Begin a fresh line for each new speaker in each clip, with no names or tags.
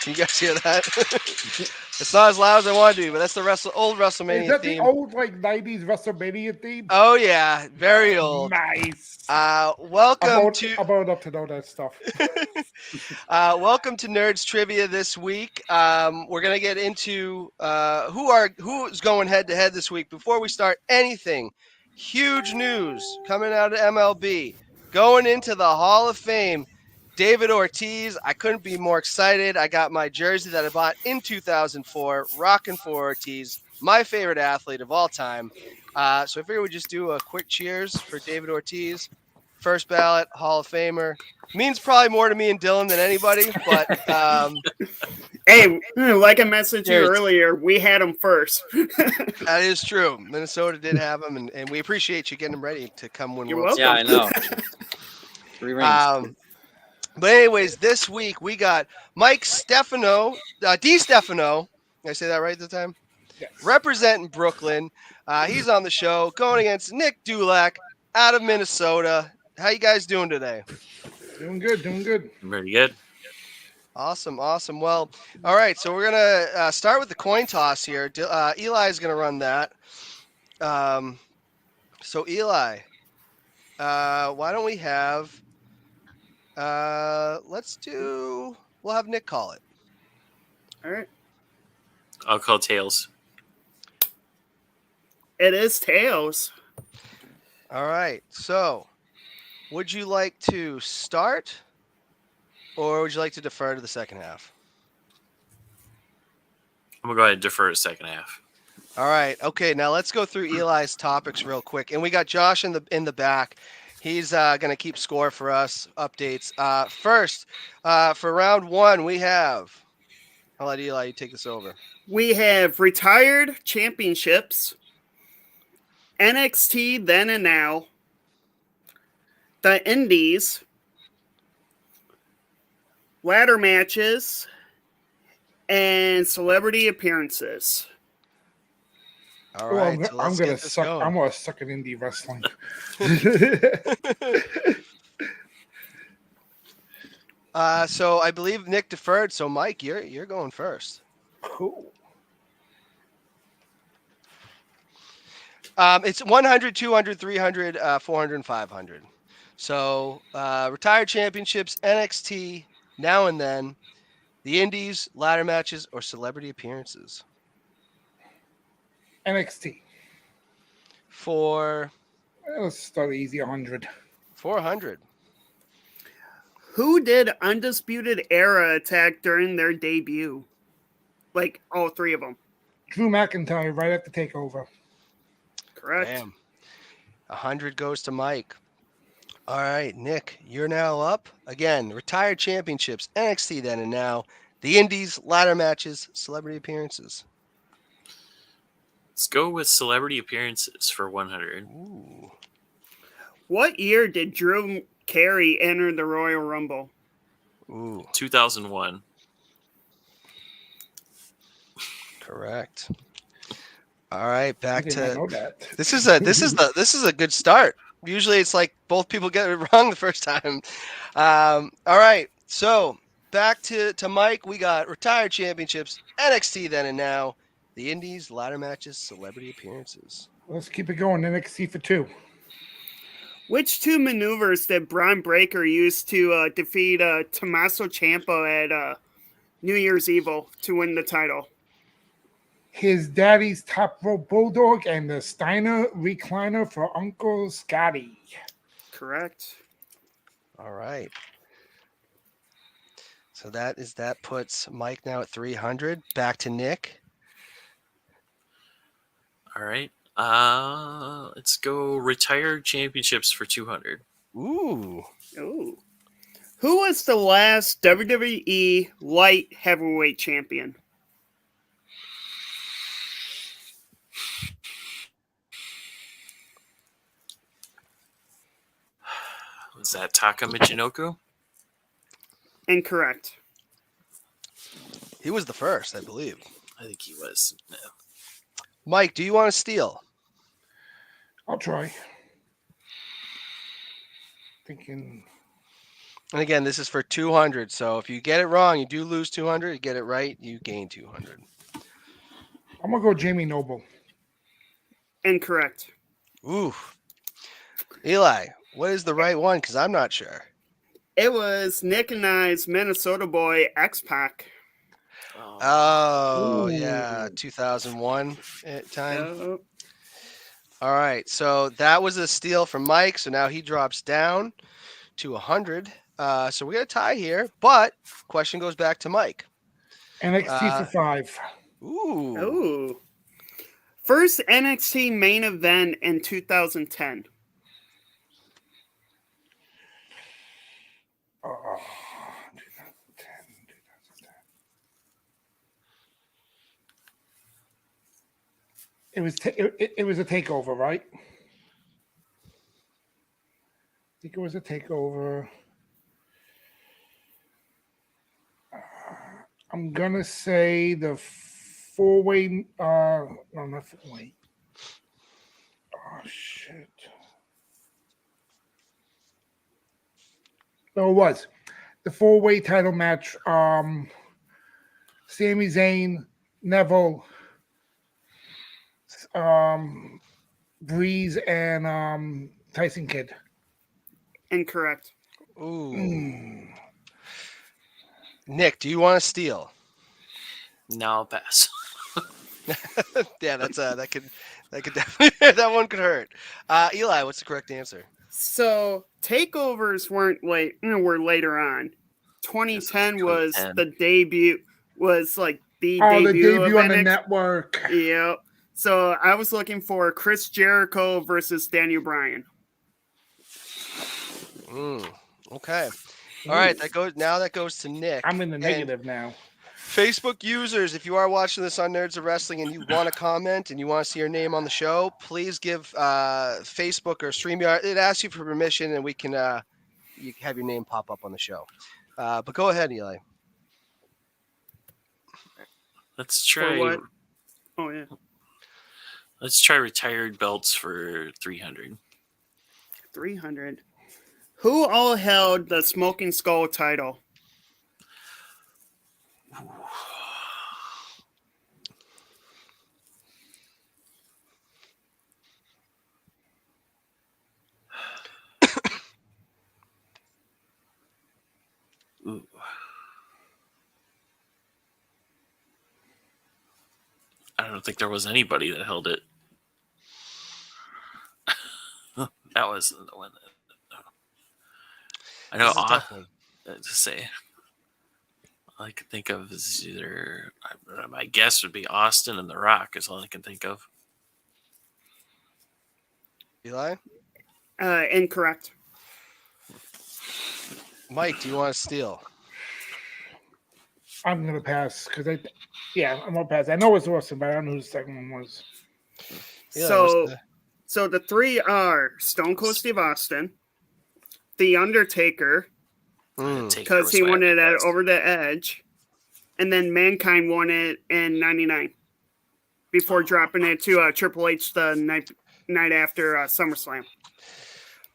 Can you guys hear that? It's not as loud as I want to be, but that's the old
Is
WrestleMania
that
theme.
the old like '90s WrestleMania theme?
Oh yeah, very old.
Nice.
Welcome to
about up to know that stuff.
welcome to Nerds Trivia this week. We're gonna get into who's going head to head this week. Before we start anything, huge news coming out of MLB. Going into the Hall of Fame, David Ortiz. I couldn't be more excited. I got my jersey that I bought in 2004, rocking for Ortiz, my favorite athlete of all time. So I figured we'd just do a quick cheers for David Ortiz. First ballot Hall of Famer. Means probably more to me and Dylan than anybody, but
hey, like I messaged you
Cheers.
earlier, we had him first.
that is true. Minnesota did have him, and we appreciate you getting him ready to come win
You're
World
welcome.
Yeah, I know. 3 rings.
But anyways, this week we got Mike Stefano, Di Stefano. Did I say that right this time?
Yes.
Representing Brooklyn. He's on the show going against Nick Dulac out of Minnesota. How you guys doing today?
Doing good.
Very good.
Awesome. Well, all right. So we're gonna start with the coin toss here. Eli's gonna run that. So Eli, why don't we have? We'll have Nick call it.
All right.
I'll call tails.
It is tails.
All right. So, would you like to start, or would you like to defer to the second half?
I'm going to go ahead and defer to second half.
All right. Okay. Now let's go through Eli's topics real quick, and we got Josh in the back. He's going to keep score for us. Updates. First, for round one, we have. I'll let Eli take this over.
We have retired championships, NXT then and now, the Indies, ladder matches, and celebrity appearances.
All right. So
I'm
let's
gonna
get this
suck.
going.
I'm gonna suck at indie wrestling.
So I believe Nick deferred. So Mike, you're going first.
Cool.
It's 100, 200, 300, 400, and 500. So retired championships, NXT, now and then, the Indies, ladder matches, or celebrity appearances.
NXT. Let's start easy. 100.
400.
Who did Undisputed Era attack during their debut? Like all three of them.
Drew McIntyre right after takeover.
Correct.
Damn. 100 goes to Mike. All right, Nick, you're now up. Again, retired championships, NXT then and now, the Indies, ladder matches, celebrity appearances.
Let's go with celebrity appearances for 100.
Ooh.
What year did Drew Carey enter the Royal Rumble?
Ooh,
2001.
correct. All right,
I
back
did not
to
know that.
this is a good start. Usually it's like both people get it wrong the first time. All right, so back to Mike. We got retired championships, NXT then and now, the Indies, ladder matches, celebrity appearances.
Let's keep it going. NXT for 2.
Which two maneuvers did Braun Breaker use to defeat Tommaso Ciampa at New Year's Evil to win the title?
His daddy's top rope bulldog and the Steiner recliner for Uncle Scotty.
Correct.
All right. So that puts Mike now at 300. Back to Nick.
All right. Let's go retired championships for 200.
Ooh.
Ooh. Who was the last WWE light heavyweight champion?
Was that Taka Michinoku?
Incorrect.
He was the first, I believe.
I think he was. No.
Mike, do you want to steal?
I'll try. Thinking.
And again, this is for 200. So if you get it wrong, you do lose 200. You get it right, you gain 200.
I'm gonna go Jamie Noble.
Incorrect.
Ooh. Eli, what is the right one? Because I'm not sure.
It was Nick and I's Minnesota boy X-Pac.
Oh, yeah.
Ooh.
2001 time.
Yep.
All right. So that was a steal from Mike. So now he drops down to 100. So we got a tie here. But question goes back to Mike.
NXT for 5.
Ooh.
Ooh. First NXT main event in 2010.
Oh, 2010. It was a takeover, right? I think it was a takeover. I'm gonna say the 4-way. No, not 4-way. Oh shit! No, it was the 4-way title match. Sami Zayn, Neville, Breeze, and Tyson Kidd.
Incorrect.
Ooh. Nick, do you want to steal?
No, I'll pass.
Yeah, that could definitely that one could hurt. Eli, what's the correct answer?
So takeovers were later on. 2010 was
2010.
the debut. Was like the
Oh, the
debut
debut
of
on the
NXT.
network.
Yeah. So I was looking for Chris Jericho versus Daniel Bryan.
Okay. All right, that goes to Nick.
I'm in the
And
negative now.
Facebook users, if you are watching this on Nerds of Wrestling and you want to comment and you want to see your name on the show, please give Facebook or StreamYard. It asks you for permission, and we can you have your name pop up on the show. But go ahead, Eli.
Let's
For
try.
what? Oh yeah.
Let's try retired belts for 300.
300. Who all held the Smoking Skull title?
Ooh. I don't think there was anybody that held it. That was the one that. I know.
This is a tough one.
To say, all I can think of is either. My guess would be Austin and The Rock. Is all I can think of.
Eli?
Incorrect.
Mike, do you want to steal?
I'm gonna pass because I'm gonna pass. I know it's Austin, but I don't know who the second one was.
Eli,
So the three are Stone Cold Steve Austin, The Undertaker, because he won it over the Edge, and then Mankind won it in '99 before dropping it to Triple H the night after SummerSlam.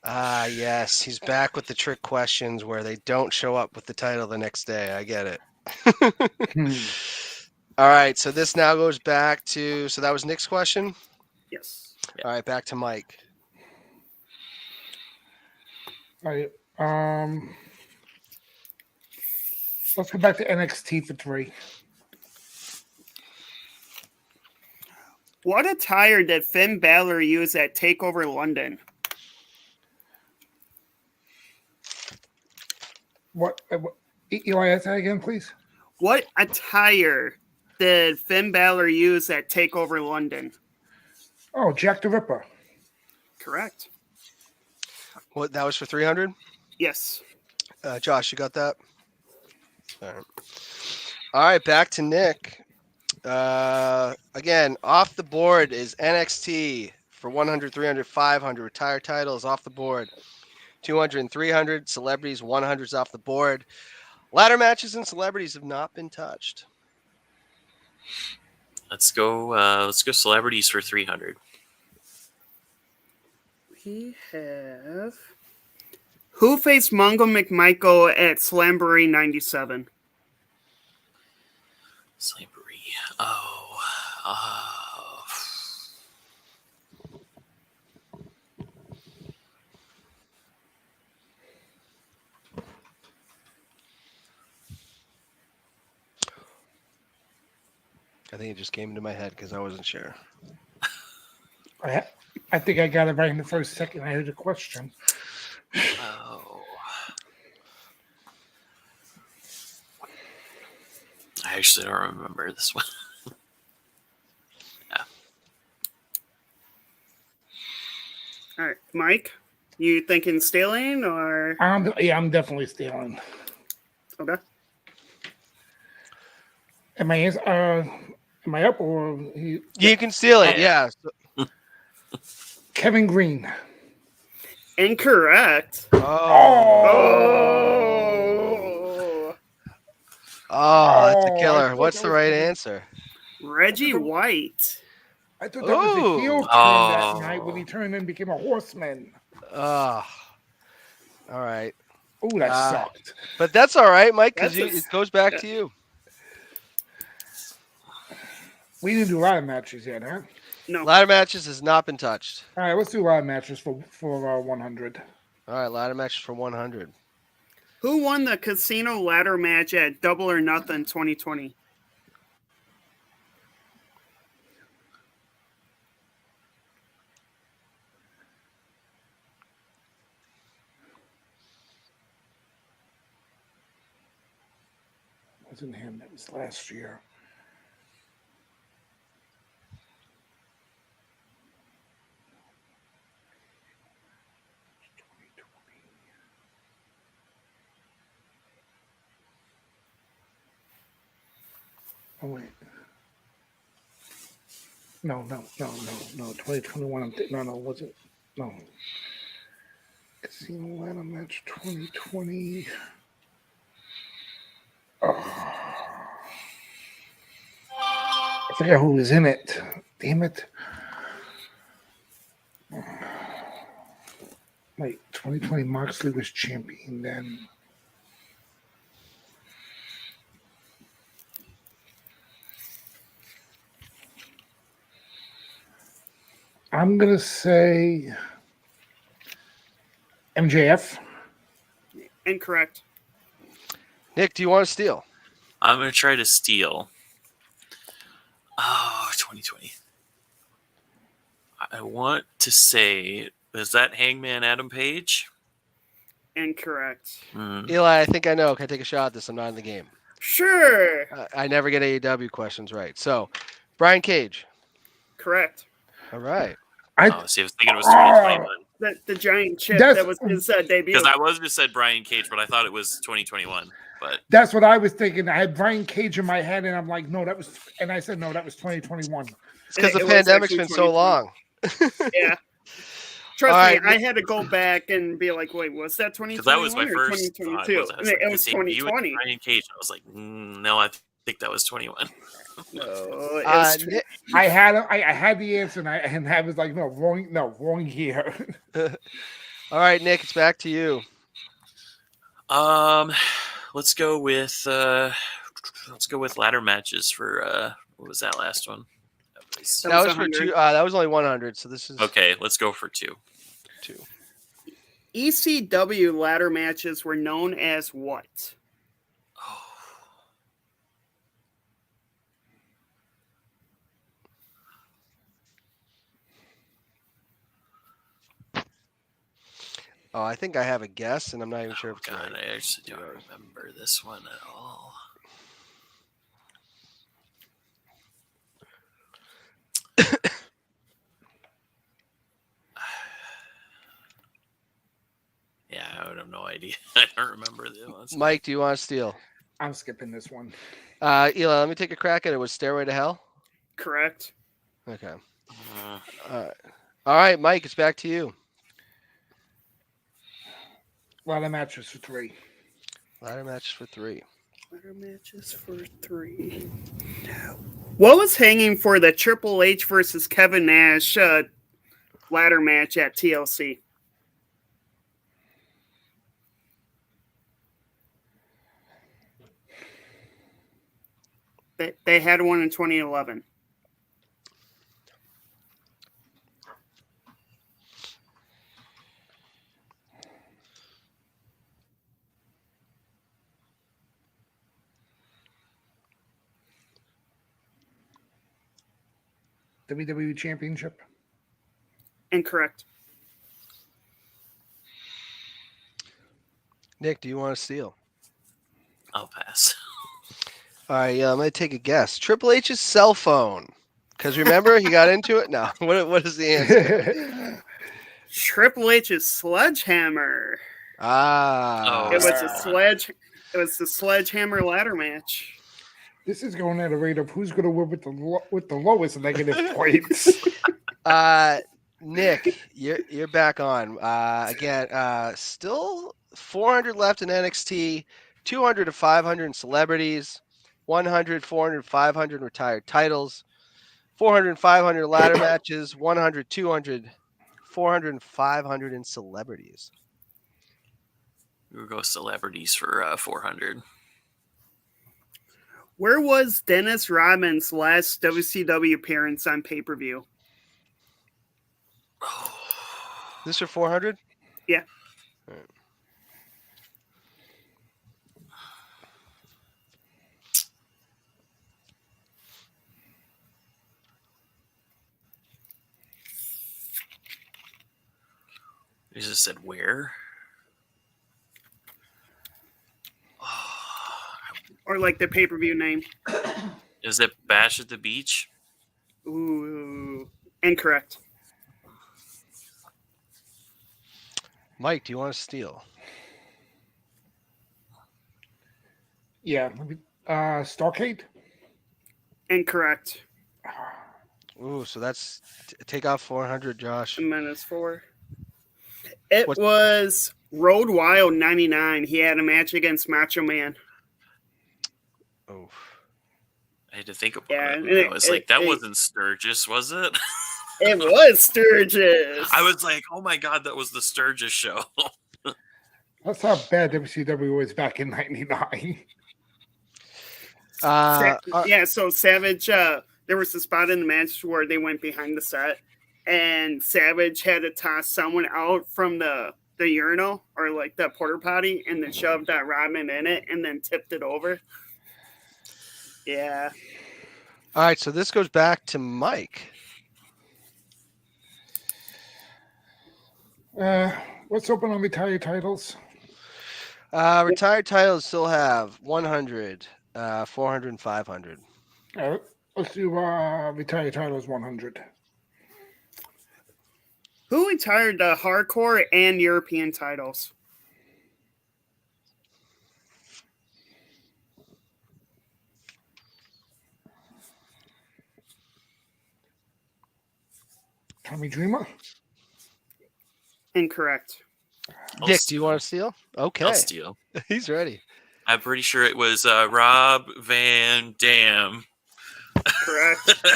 Yes, he's back with the trick questions where they don't show up with the title the next day. I get it. All right, so this now goes back to. So that was Nick's question.
Yes.
All right, back to Mike.
All right. Let's go back to NXT for 3.
What attire did Finn Balor use at TakeOver London?
What Eli, ask that again, please.
What attire did Finn Balor use at TakeOver London?
Oh, Jack the Ripper.
Correct.
What that was for 300?
Yes.
Josh, you got that? All right, back to Nick. Again, off the board is NXT for 100, 300, 500. Retired titles off the board. 200 and 300. Celebrities, 100 is off the board. Ladder matches and celebrities have not been touched.
Let's go celebrities for 300.
We have Who faced Mongo McMichael at Slamboree 97?
Slamboree. Oh.
I think it just came into my head because I wasn't sure.
I think I got it right in the first second I heard the question.
Oh. I actually don't remember this one. Yeah.
All right, Mike, you thinking stealing or?
I'm definitely stealing.
Okay.
Am I up or
You can steal it, yeah.
Kevin Green?
Incorrect.
Oh, that's a killer. What's the right answer?
Reggie White.
I thought that was a heel turn that night when he turned and became a horseman.
Oh, all right.
Oh, that sucked.
But that's all right, Mike, because it goes back to you.
We didn't do ladder matches yet, huh?
No.
Ladder matches has not been touched.
All right, let's do ladder matches for 100.
All right, ladder matches for 100.
Who won the casino ladder match at Double or Nothing 2020?
It wasn't him. That was last year. Oh, wait. No. 2021. No, was it? No. Casino ladder match 2020. Oh. I forget who was in it. Damn it. Wait, 2020 Moxley was champion then. I'm going to say MJF.
Incorrect.
Nick, do you want to steal?
I'm going to try to steal. Oh, 2020. I want to say, is that Hangman Adam Page?
Incorrect.
Eli, I think I know. Can I take a shot at this? I'm not in the game.
Sure.
I never get AEW questions right. So, Brian Cage.
Correct.
All right.
See, I was thinking it was 2021.
The giant chip that was his debut.
Because I was just said Brian Cage, but I thought it was 2021. But
that's what I was thinking. I had Brian Cage in my head, and I'm like, no, that was, and I said, no, that was 2021.
It's because the pandemic's been so long.
Yeah. Trust me, I had to go back and be like, wait, was that 2021
because that was my first
2022?
thought.
It was 2020.
Brian Cage. I was like, no, I think that was 21.
No,
I had the answer, and I was like, no, wrong year.
All right, Nick, it's back to you.
Let's go with ladder matches for what was that last one?
That was for 2. That was only 100. So this is
okay. Let's go for 2.
ECW ladder matches were known as what?
Oh, I think I have a guess, and I'm not even sure if it's right.
I actually don't remember this one at all. Yeah, I would have no idea. I don't remember the ones.
Mike, do you want to steal?
I'm skipping this one.
Eli, let me take a crack at it. Was Stairway to Hell?
Correct.
Okay. All right, Mike, it's back to you.
Ladder matches for 3.
Ladder matches for 3.
Ladder matches for 3. What was hanging for the Triple H versus Kevin Nash ladder match at TLC? They had one in 2011.
WWE Championship.
Incorrect.
Nick, do you want to steal?
I'll pass.
All right, I'm going to take a guess. Triple H's cell phone. Because remember, he got into it? No. What is the answer?
Triple H's sledgehammer.
Ah.
It was the sledgehammer ladder match.
This is going at a rate of who's going to win with the lowest negative points.
Nick, you're back on. Again, still 400 left in NXT, 200 to 500 in celebrities, 100, 400, 500 retired titles, 400, 500 ladder matches, 100, 200, 400, and 500 in celebrities.
We'll go celebrities for 400.
Where was Dennis Rodman's last WCW appearance on pay-per-view?
This for 400?
Yeah.
All right.
You just said where?
Or like the pay-per-view name?
Is it Bash at the Beach?
Ooh, incorrect.
Mike, do you want to steal?
Yeah. Starcade?
Incorrect.
Ooh, so that's take off 400, Josh.
-4. It was Road Wild 99. He had a match against Macho Man.
Oh.
I had to think about
Yeah,
it. I was like, that wasn't Sturgis, was it?
It was Sturgis.
I was like, oh my God, that was the Sturgis show.
That's how bad WCW was back in '99.
So Savage, there was a spot in the match where they went behind the set, and Savage had to toss someone out from the urinal or like the porta potty, and then shoved Rodman in it, and then tipped it over. Yeah.
All right, so this goes back to Mike.
What's open on retired titles?
Retired titles still have 100, 400, and 500.
Let's do retired titles 100.
Who retired the hardcore and European titles?
Tommy Dreamer?
Incorrect.
Dick, do you want to steal? Okay.
I'll steal.
He's ready.
I'm pretty sure it was Rob Van Dam.
Correct.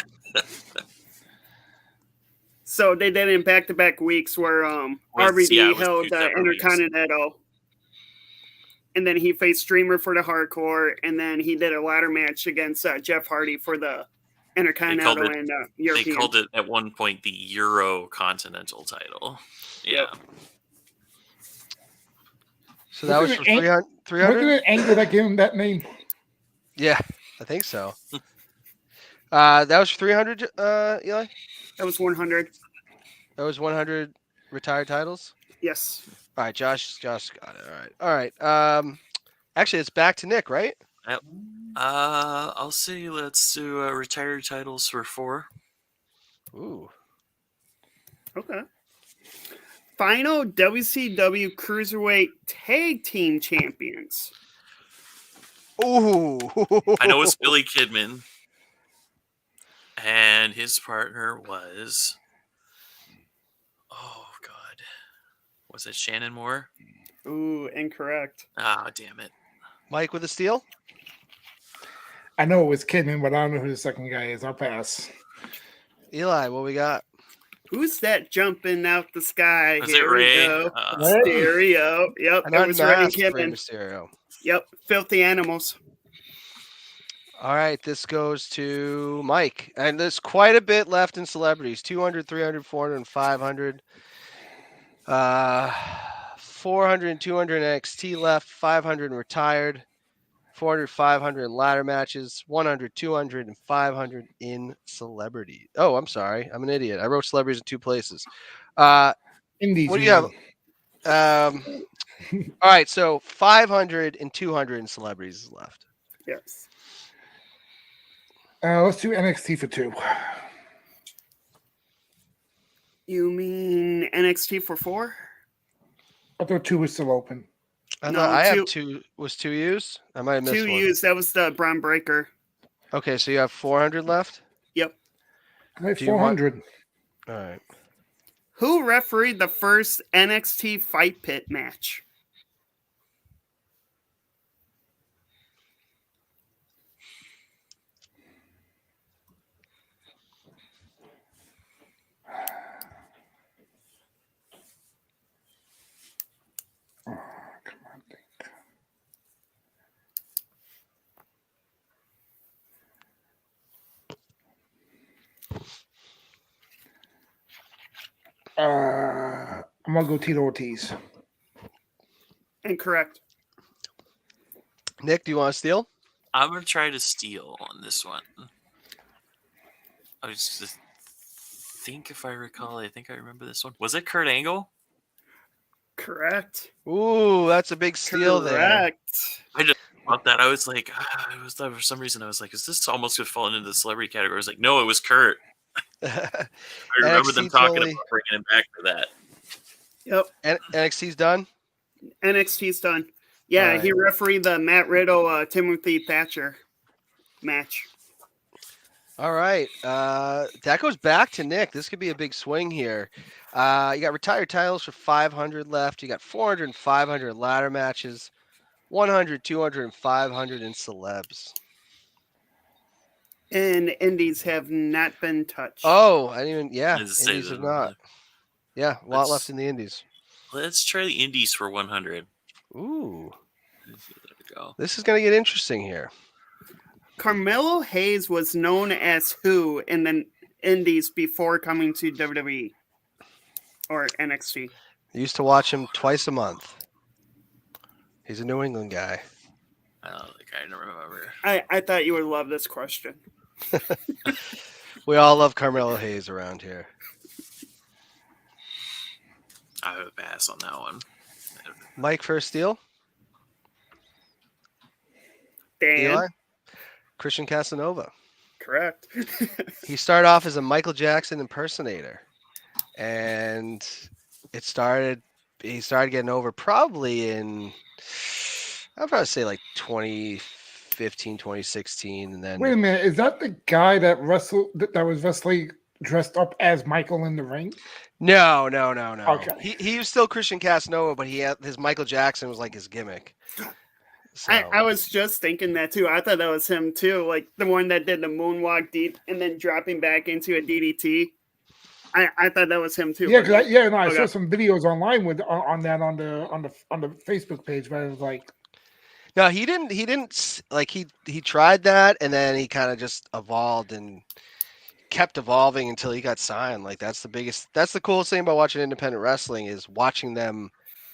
So they did it in back-to-back weeks where RVD held the Intercontinental. And then he faced Dreamer for the hardcore. And then he did a ladder match against Jeff Hardy for the Intercontinental and European.
They called it at one point the Euro Continental title. Yeah.
So that was for 300?
Wasn't it Angle that gave him that name?
Yeah, I think so. That was 300, Eli?
That was 100.
That was 100 retired titles?
Yes.
All right, Josh got it. All right. Actually, it's back to Nick, right?
Yep. I'll say let's do retired titles for 4.
Ooh.
Okay. Final WCW Cruiserweight Tag Team Champions.
Ooh.
I know it's Billy Kidman. And his partner was... Oh, God. Was it Shannon Moore?
Ooh, incorrect.
Ah, damn it.
Mike with a steal?
I know it was Kidman, but I don't know who the second guy is. I'll pass.
Eli, what we got?
Who's that jumping out the sky?
Is it Ray?
Stereo. Yep, that was Ray and Kidman.
Mysterio.
Yep, Filthy Animals.
All right, this goes to Mike. And there's quite a bit left in celebrities. 200, 300, 400, and 500. 400 and 200 in NXT left. 500 and retired. 400, 500 in ladder matches. 100, 200, and 500 in celebrity. Oh, I'm sorry. I'm an idiot. I wrote celebrities in two places.
Indies.
What do you have? All right, so 500 and 200 in celebrities is left.
Yes.
Let's do NXT for 2.
You mean NXT for 4?
I thought 2 was still open.
I
No,
thought I have
two-
2. Was 2 used? I might have missed
2
one.
used. That was the Braun Breaker.
Okay, so you have 400 left?
Yep.
All right,
Do you want-
400.
All right.
Who refereed the first NXT Fight Pit match?
Oh, come on, think. I'm gonna go Tito Ortiz.
Incorrect.
Nick, do you want to steal?
I'm gonna try to steal on this one. I just think, if I recall, I think I remember this one. Was it Kurt Angle?
Correct.
Ooh, that's a big steal there.
Correct.
I just thought that. I was like, for some reason, I was like, is this almost gonna fall into the celebrity category? I was like, no, it was Kurt. I remember them talking about bringing him back for that.
Yep.
NXT's done?
NXT's done. Yeah,
Right.
he refereed the Matt Riddle, Timothy Thatcher match.
All right. That goes back to Nick. This could be a big swing here. You got retired titles for 500 left. You got 400 and 500 ladder matches. 100, 200, and 500 in celebs.
And indies have not been touched.
Oh, I didn't even. Yeah,
Let's say
indies have
that-
not. Yeah, a lot
Let's-
left in the indies.
Let's try the Indies for 100.
Ooh,
There we go.
this is going to get interesting here.
Carmelo Hayes was known as who in the indies before coming to WWE or NXT?
I used to watch him twice a month. He's a New England guy.
I don't think I remember.
I thought you would love this question.
We all love Carmelo Hayes around here.
I have a pass on that one.
Mike for a steal?
Dan,
Eli? Christian Casanova.
correct.
He started off as a Michael Jackson impersonator, and he started getting over probably in, I'd probably say like 2015, 2016, and then
Wait a minute, is that the guy that was wrestling dressed up as Michael in the ring?
no.
Okay.
He was still Christian Casanova, but he had his Michael Jackson was like his gimmick. So,
I was just thinking that too. I thought that was him too, like the one that did the moonwalk deep and then dropping back into a DDT. I thought that was him too.
Yeah,
but-
I saw
Okay.
some videos online with on the Facebook page, but it was like,
no, he didn't like he tried that, and then he kind of just evolved and kept evolving until he got signed. Like that's the coolest thing about watching independent wrestling is watching them,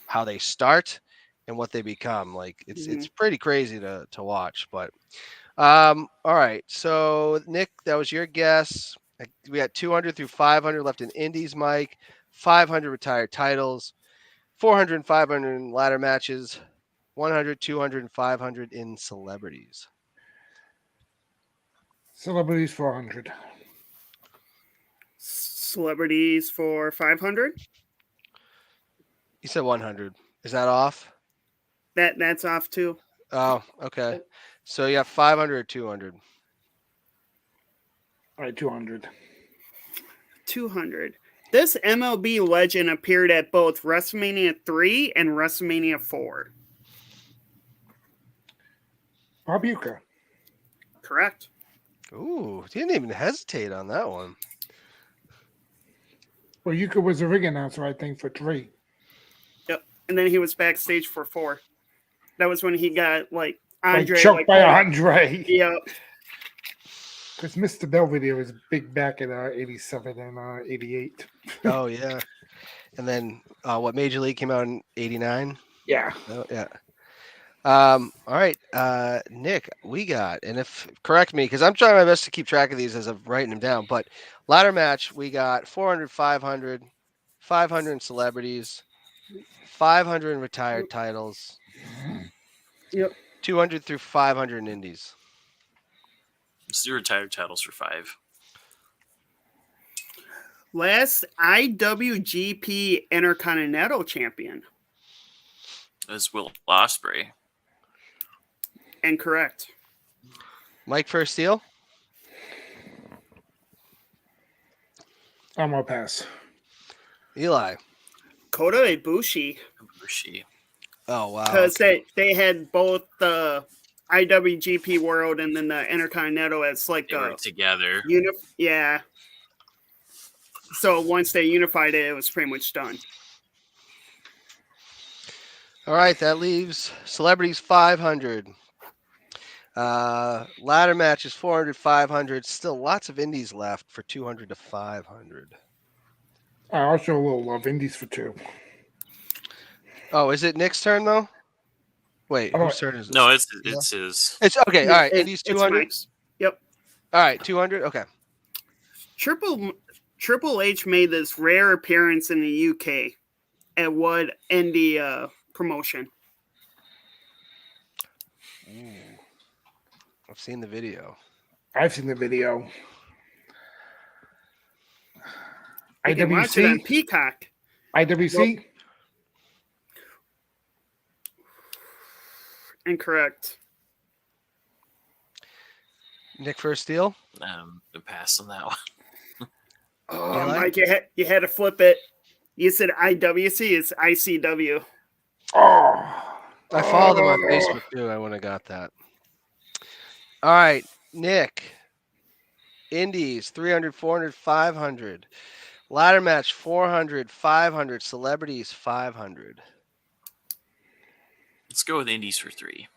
how they start and what they become. Like it's pretty crazy to watch. But all right, so Nick, that was your guess. We got 200 through 500 left in indies, Mike. 500 retired titles, 400 and 500 in ladder matches, 100, 200, and 500 in celebrities.
celebrities 400.
Celebrities for 500.
You said 100. Is that off?
That's off too.
Oh, okay. So you have 500 or 200.
All right, 200.
200. This MLB legend appeared at both WrestleMania 3 and WrestleMania 4.
Bob Uecker.
Correct.
Ooh, didn't even hesitate on that one.
Well, Uecker was the ring announcer, I think, for 3.
Yep. And then he was backstage for 4. That was when he got like Andre
Choked by
pulled-
Andre.
Yep.
Because Mr. Belvedere was big back in 87 and 88.
Oh yeah, and then what Major League came out in '89.
Yeah.
Oh yeah. All right, Nick, we got, and if correct me because I'm trying my best to keep track of these as I'm writing them down. But ladder match, we got 400, 500, 500 in celebrities, 500 in retired titles.
Yep.
200 through 500 in indies.
It's the retired titles for 5.
Last IWGP Intercontinental Champion.
Is Will Ospreay.
Incorrect.
Mike First Steel.
I'm gonna pass.
Eli.
Kota Ibushi.
Ibushi.
Oh wow.
Because they had both the IWGP World and then the Intercontinental as like
They were together.
Yeah. So once they unified it, it was pretty much done.
All right, that leaves celebrities 500. Ladder matches 400, 500. Still lots of indies left for 200 to 500.
I'll show a little love. Indies for 2.
Oh, is it Nick's turn though? Wait, whose turn is it?
No, it's his.
It's okay. All right, indies 200.
Yep.
All right, 200. Okay.
Triple H made this rare appearance in the UK at what indie promotion?
Ooh. I've seen the video.
I've seen the video.
You can watch it on Peacock.
IWC?
Well, incorrect.
Nick First Steel.
Pass on that one.
Oh, Mike, you had to flip it. You said IWC. It's ICW.
Oh.
I followed them on Facebook too. I wouldn't have got that. All right, Nick. Indies 300, 400, 500. Ladder match 400, 500. Celebrities 500.
Let's go with indies for 3.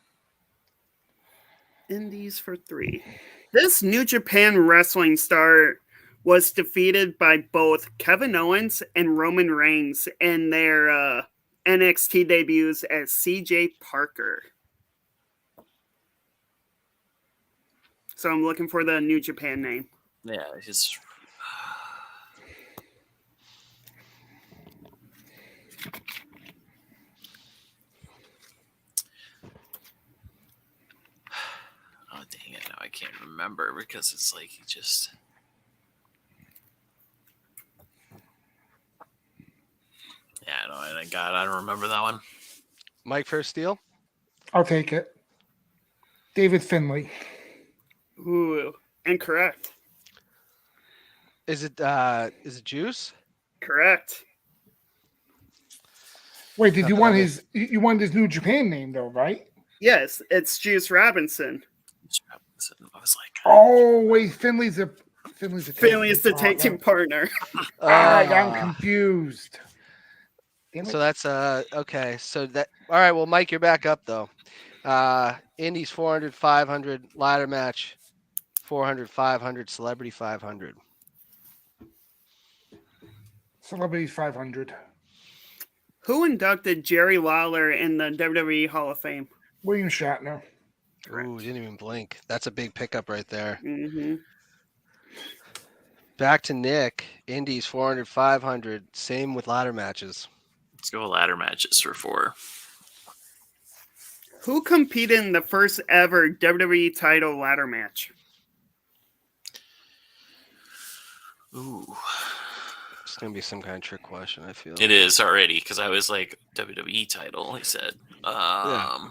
Indies for 3. This New Japan wrestling star was defeated by both Kevin Owens and Roman Reigns in their NXT debuts as CJ Parker. So I'm looking for the New Japan name.
Yeah, his. Oh, dang it. Now I can't remember because it's like he just. Yeah, no, I don't remember that one.
Mike First Steel.
I'll take it. David Finlay.
Ooh, incorrect.
Is it Juice?
Correct.
Wait, did you want his New Japan name though, right?
Yes, it's Juice Robinson.
I was like,
oh wait, Finley's the
tag team partner.
I'm confused.
So that's okay. So that all right. Well, Mike, you're back up though. Indies 400, 500. Ladder match 400, 500. Celebrity 500.
Celebrity 500.
Who inducted Jerry Lawler in the WWE Hall of Fame?
William Shatner.
Ooh, didn't even blink. That's a big pickup right there.
Mm-hmm.
Back to Nick. Indies 400, 500. Same with ladder matches.
let's go ladder matches for 4.
Who competed in the first ever WWE title ladder match?
Ooh.
It's going to be some kind of trick question, I feel.
It is already, because I was like, WWE title, he said.
Yeah.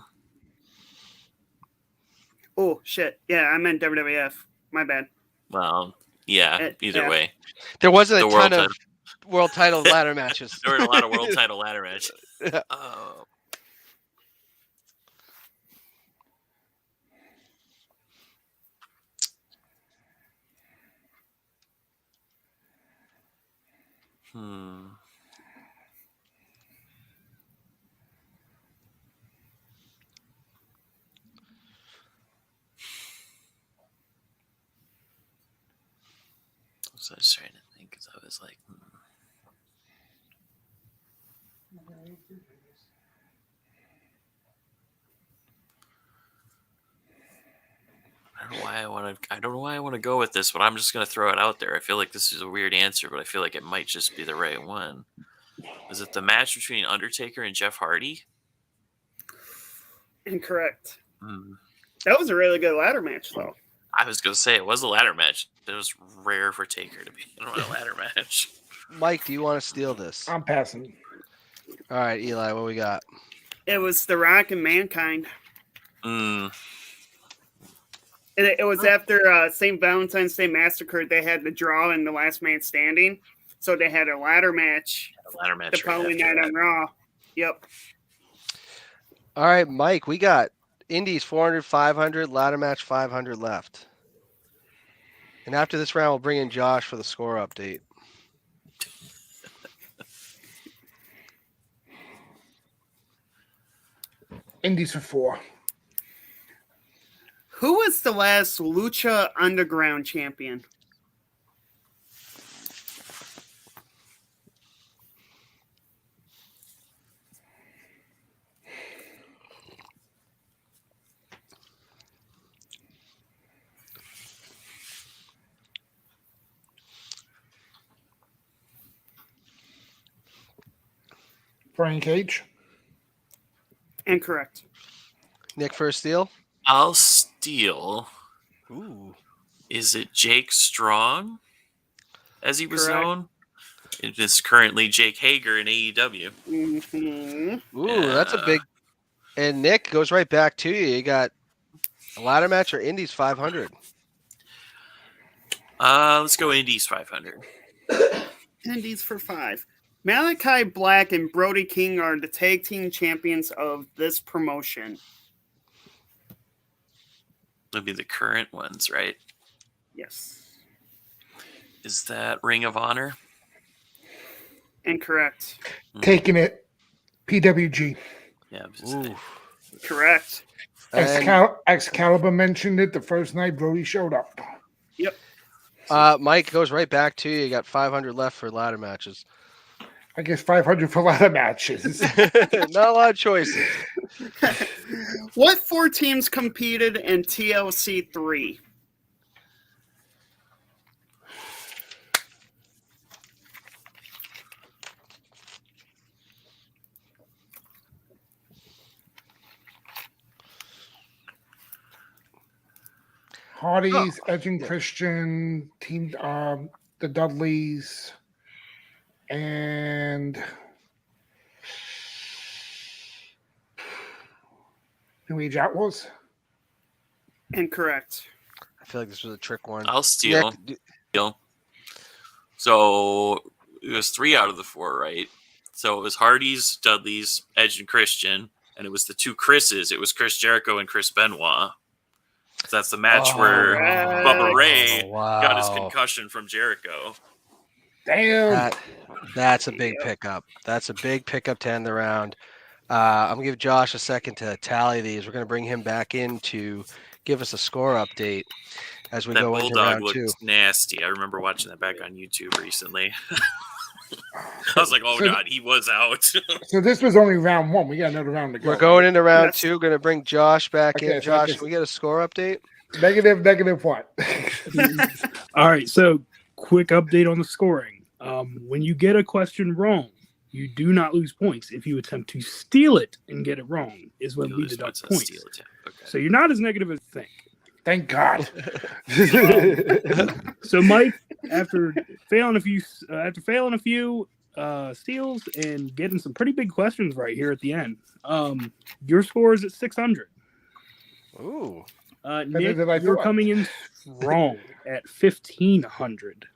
Oh, shit. Yeah, I meant WWF. My bad.
Well, yeah, either way.
There wasn't a ton of world title ladder matches.
There were a lot of world title ladder matches.
Yeah.
So I was trying to think because I was like, I don't know why I want to go with this, but I'm just going to throw it out there. I feel like this is a weird answer, but I feel like it might just be the right one. Was it the match between Undertaker and Jeff Hardy?
Incorrect. That was a really good ladder match, though.
I was going to say it was a ladder match. It was rare for Taker to be in a ladder match.
Mike, do you want to steal this?
I'm passing.
All right, Eli, what we got?
It was The Rock and Mankind. It was after St. Valentine's Day Massacre. They had the draw and the last man standing. So they had a ladder match. The following night on Raw. Yep.
All right, Mike, we got Indies 400, 500, ladder match 500 left. And after this round, we'll bring in Josh for the score update.
Indies for 4.
Who was the last Lucha Underground champion?
Brian Cage.
Incorrect.
Nick for a steal?
I'll steal.
Ooh.
Is it Jake Strong, as he was
Correct.
known? It is currently Jake Hager in AEW.
Mm-hmm.
Ooh, that's a big. And Nick goes right back to you. You got a ladder match or Indies 500?
Let's go Indies 500.
Indies for 5. Malachi Black and Brody King are the tag team champions of this promotion.
That'd be the current ones, right?
Yes.
Is that Ring of Honor?
Incorrect.
Taking it. PWG.
Yeah. I'm just saying.
Correct.
Excalibur mentioned it the first night Brody showed up.
Yep.
Mike goes right back to you. You got 500 left for ladder matches.
I guess 500 for ladder matches.
Not a lot of choices.
What 4 teams competed in TLC 3?
Hardy's, Edge and Christian, team, the Dudleys, and New Age Outlaws.
Incorrect.
I feel like this was a trick one.
I'll steal.
Nick,
So it was 3 out of the 4, right? So it was Hardy's, Dudley's, Edge and Christian, and it was the 2 Chris's. It was Chris Jericho and Chris Benoit. So that's the match where Bubba Ray got his concussion from Jericho.
Damn.
That's a big pickup. That's a big pickup to end the round. I'm going to give Josh a second to tally these. We're going to bring him back in to give us a score update as we go into round 2.
That Bulldog looked nasty. I remember watching that back on YouTube recently. I was like, God, he was out.
So this was only round 1. We got another round to go.
We're going into round 2. Going to bring Josh back in.
So
Josh, can we get a score update?
Negative what?
All right, so quick update on the scoring. When you get a question wrong, you do not lose points. If you attempt to steal it and get it wrong, is when we deduct points.
Okay.
So you're not as negative as you think.
Thank God.
So Mike, after failing a few steals and getting some pretty big questions right here at the end, your score is at 600.
Ooh.
Nick, you're coming in strong at 1,500.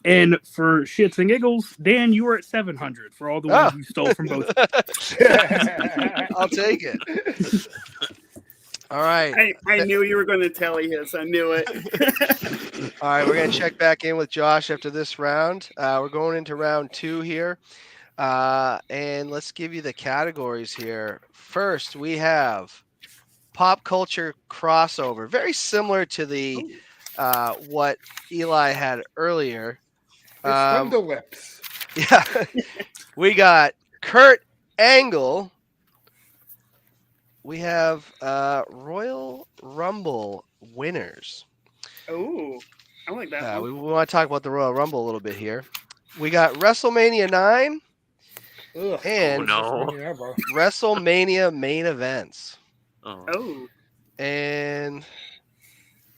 And for shits and giggles, Dan, you were at 700 for all the ones you stole from both.
I'll take it. All right.
I knew you were going to tally his. I knew it.
All right, we're going to check back in with Josh after this round. We're going into round 2 here. And let's give you the categories here. First, we have pop culture crossover. Very similar to the what Eli had earlier.
It's Thunder Lips.
Yeah, we got Kurt Angle. We have Royal Rumble winners.
Oh, I like that
We
one.
want to talk about the Royal Rumble a little bit here. We got WrestleMania 9
Ugh,
and
no.
WrestleMania main events.
Oh.
And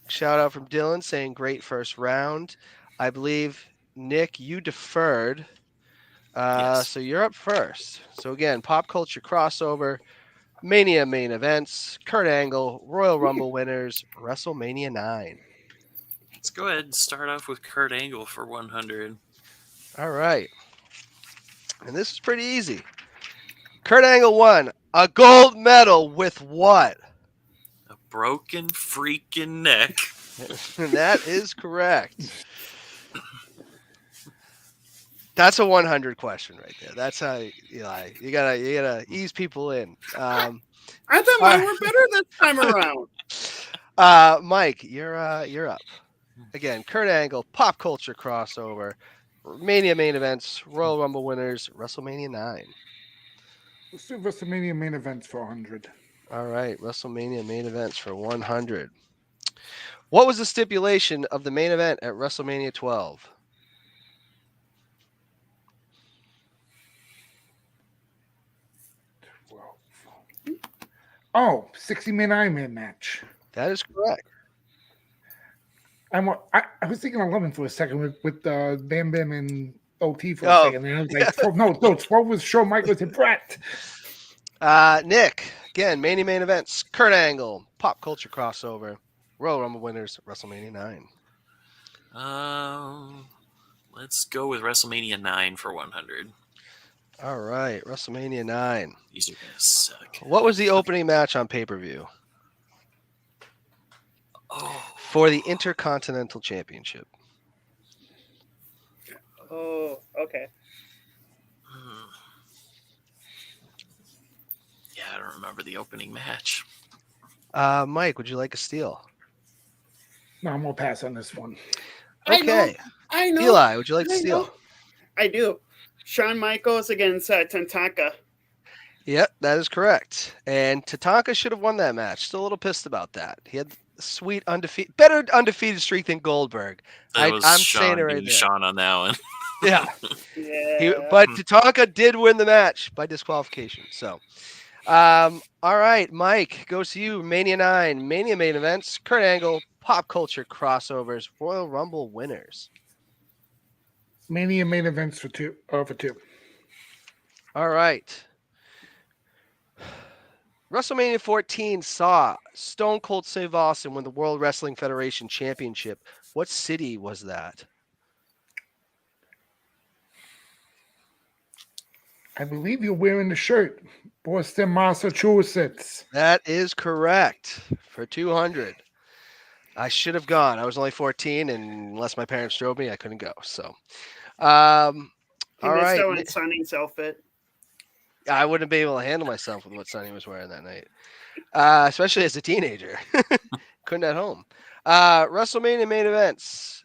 shout out from Dylan saying great first round. I believe, Nick, you deferred.
Yes.
So you're up first. So again, pop culture crossover, Mania main events, Kurt Angle, Royal Rumble winners, WrestleMania 9.
Let's go ahead and start off with Kurt Angle for 100.
All right. And this is pretty easy. Kurt Angle won a gold medal with what?
A broken freaking neck.
That is correct. That's a 100 question right there. That's how you gotta ease people in.
I thought mine were better this time around.
Mike, you're up. Again, Kurt Angle, pop culture crossover, Mania main events, Royal Rumble winners, WrestleMania 9.
Let's do WrestleMania main events for 100.
All right, WrestleMania main events for 100. What was the stipulation of the main event at WrestleMania 12?
Oh, 60-man Iron Man match.
That is correct.
I was thinking 11 for a second with Bam Bam and OT for a
Oh,
second. And I was like, 12, no, 12 was Shawn Michaels and Brett.
Nick, again, main events, Kurt Angle, pop culture crossover, Royal Rumble winners, WrestleMania 9.
Let's go with WrestleMania 9 for 100.
All right, WrestleMania 9.
These are gonna suck.
What was the opening match on pay-per-view? For the Intercontinental Championship.
Oh, okay.
Yeah, I don't remember the opening match.
Mike, would you like a steal?
No, I'm going to pass on this one.
Okay.
I know.
Eli, would you like to steal?
I do. Shawn Michaels against Tatanka.
Yep, that is correct. And Tatanka should have won that match. Still a little pissed about that. He had a sweet better undefeated streak than Goldberg. I'm saying it right there.
Sean on that one.
Yeah.
Yeah.
But Tatanka did win the match by disqualification. So, all right, Mike, goes to you. Mania 9, Mania main events, Kurt Angle, pop culture crossovers, Royal Rumble winners.
Mania main events for two.
All right. WrestleMania 14 saw Stone Cold Steve Austin win the World Wrestling Federation Championship. What city was that?
I believe you're wearing the shirt. Boston, Massachusetts.
That is correct for 200. I should have gone. I was only 14, and unless my parents drove me, I couldn't go. So, all right.
He missed out on Sonny's outfit.
I wouldn't be able to handle myself with what Sonny was wearing that night, especially as a teenager. Couldn't at home. WrestleMania main events.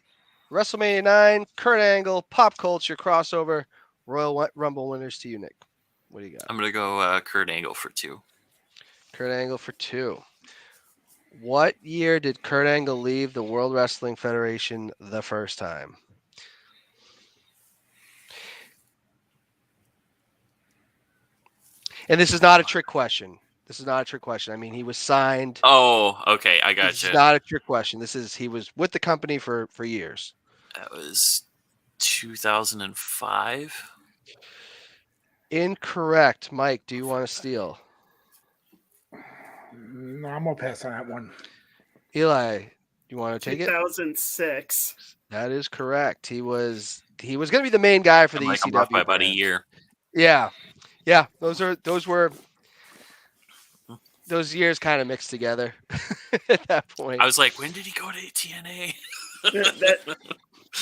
WrestleMania 9, Kurt Angle, pop culture crossover, Royal Rumble winners to you, Nick. What do you got?
I'm going to go Kurt Angle for 2.
Kurt Angle for 2. What year did Kurt Angle leave the World Wrestling Federation the first time? And this is not a trick question. I mean, he was signed.
Oh, okay. I got
This
you.
is not a trick question. He was with the company for years.
That was 2005.
Incorrect. Mike, do you want to steal?
No, I'm going to pass on that one.
Eli, you want to take it?
2006.
That is correct. He was going to be the main guy for the
I'm
ECW.
off by about a year.
Yeah. Those years kind of mixed together at that point.
I was like, when did he go to TNA?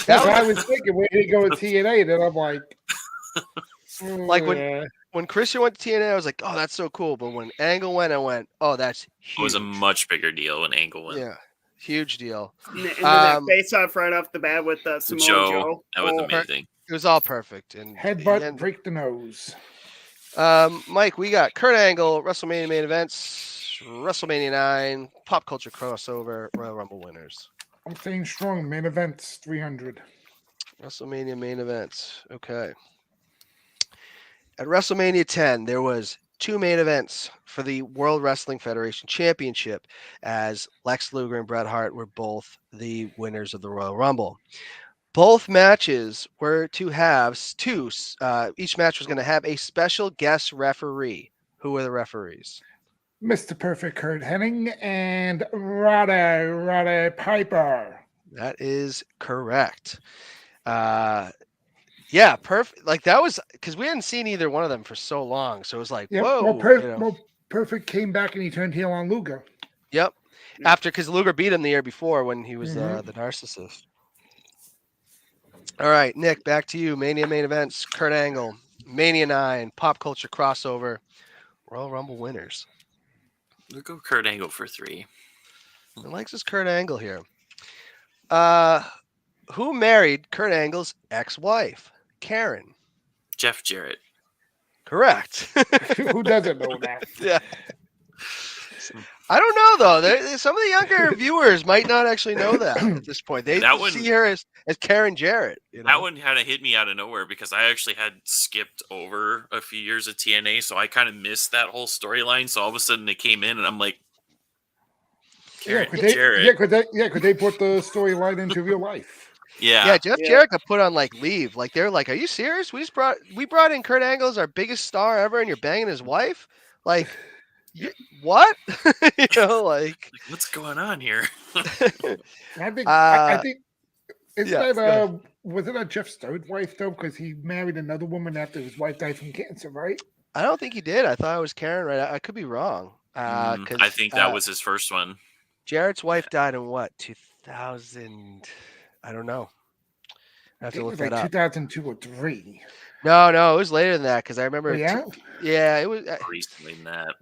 That's what I was thinking. Where did he go with TNA? Then I'm like,
when Christian went to TNA, I was like, oh, that's so cool. But when Angle went, I went, oh, that's huge.
It was a much bigger deal when Angle went.
Yeah, Huge deal.
And then that face off right off the bat with Samoa Joe.
That was amazing.
It was all perfect. And
Headbutt, break the nose.
Mike, we got Kurt Angle, WrestleMania main events, WrestleMania 9, pop culture crossover, Royal Rumble winners.
I'm staying strong. Main events, 300.
WrestleMania main events. Okay. At WrestleMania 10, there was 2 main events for the World Wrestling Federation Championship, as Lex Luger and Bret Hart were both the winners of the Royal Rumble. Both matches were to have each match was going to have a special guest referee. Who were the referees?
Mr. Perfect Kurt Hennig and Roddy Piper.
That is correct. Yeah, perfect. Like that was because we hadn't seen either one of them for so long. So it was like, whoa.
Well, Perfect came back and he turned heel on Luger.
Yep. After, because Luger beat him the year before when he was the narcissist. All right, Nick, back to you. Mania main events, Kurt Angle, Mania 9, pop culture crossover, Royal Rumble winners.
We'll go Kurt Angle for 3.
He likes his Kurt Angle here. Who married Kurt Angle's ex-wife? Karen.
Jeff Jarrett.
Correct.
Who doesn't know that?
Yeah. I don't know though. Some of the younger viewers might not actually know that at this point. They see her as Karen Jarrett. You know?
That one kind of hit me out of nowhere because I actually had skipped over a few years of TNA, so I kind of missed that whole storyline. So all of a sudden it came in, and I'm like, Karen Jarrett.
Because they put the storyline into real life.
Yeah, Jeff Jarrett got put on like leave. Like they're like, "Are you serious? We brought in Kurt Angle as our biggest star ever, and you're banging his wife? Like, what? You know, like
what's going on here?"
I think was it not Jeff's third wife though? Because he married another woman after his wife died from cancer, right?
I don't think he did. I thought it was Karen. Right? I could be wrong.
I think that was his first one.
Jarrett's wife died in what, 2000? I don't know. I have to look that up.
2002 or 3.
No, it was later than that because I remember. It was
recently than that.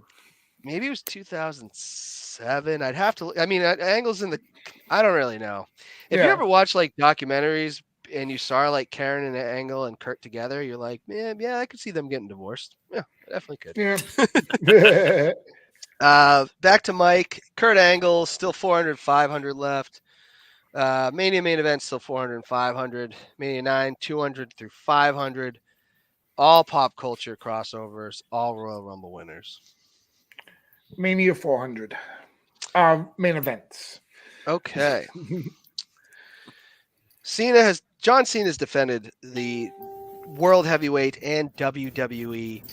Maybe it was 2007. I'd have to. I mean, Angle's in the. I don't really know. If you ever watch like documentaries and you saw like Karen and Angle and Kurt together, you're like, man, yeah, I could see them getting divorced. Yeah, I definitely could.
Yeah.
Back to Mike. Kurt Angle still 400, 500 left. Mania main event still 400 and 500. Mania 9, 200 through 500. All pop culture crossovers. All Royal Rumble winners.
Mania 400. Main events.
Okay. John Cena's defended the World Heavyweight and WWE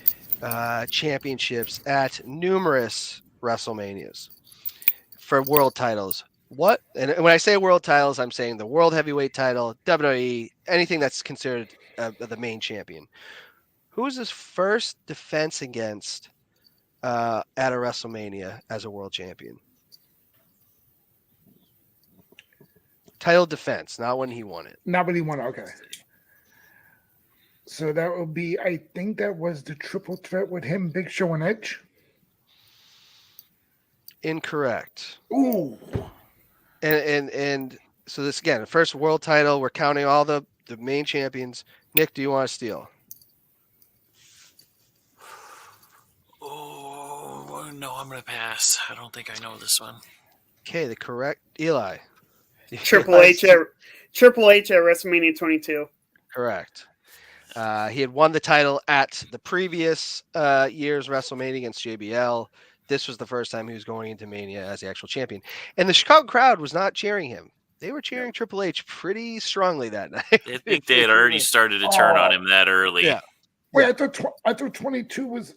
championships at numerous WrestleManias for world titles. What? And when I say world titles, I'm saying the World Heavyweight title, WWE, anything that's considered the main champion. Who was his first defense against at a WrestleMania as a world champion? Title defense, not when he won it.
Not when he won it, okay. So that would be, I think that was the triple threat with him, Big Show, and Edge?
Incorrect.
Ooh.
And so this again, the first world title. We're counting all the main champions. Nick, do you want to steal?
Oh no, I'm gonna pass. I don't think I know this one.
Okay, the correct Eli.
Triple H at WrestleMania 22.
Correct. He had won the title at the previous year's WrestleMania against JBL. This was the first time he was going into Mania as the actual champion. And the Chicago crowd was not cheering him. They were cheering Triple H pretty strongly that night.
I think they had already started to turn on him that early.
Yeah.
Wait, I thought 22 was...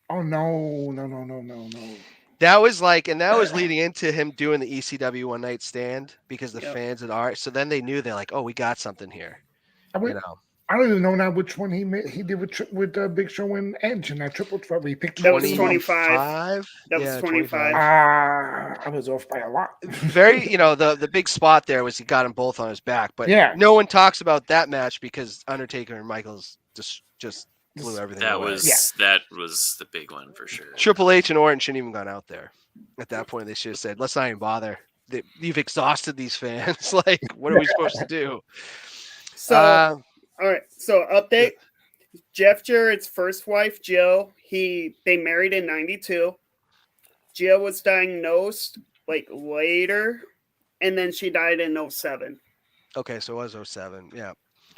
Oh, no.
That was leading into him doing the ECW one night stand because the fans had already... So then they knew, they're like, oh, we got something here.
I don't even know now which one he did with Big Show and Edge in that triple threat where he picked
that was 25. That was 25.
I was off by a lot.
Very, the big spot there was he got them both on his back, but no one talks about that match because Undertaker and Michaels just blew everything away.
That was the big one for sure.
Triple H and Orton shouldn't even gone out there. At that point, they should have said, let's not even bother. you've exhausted these fans. Like, what are we supposed to do?
So, all right. So, update. Jeff Jarrett's first wife, Jill, they married in 92. Jill was diagnosed like later, and then she died in 07.
Okay, so it was 07. Yeah.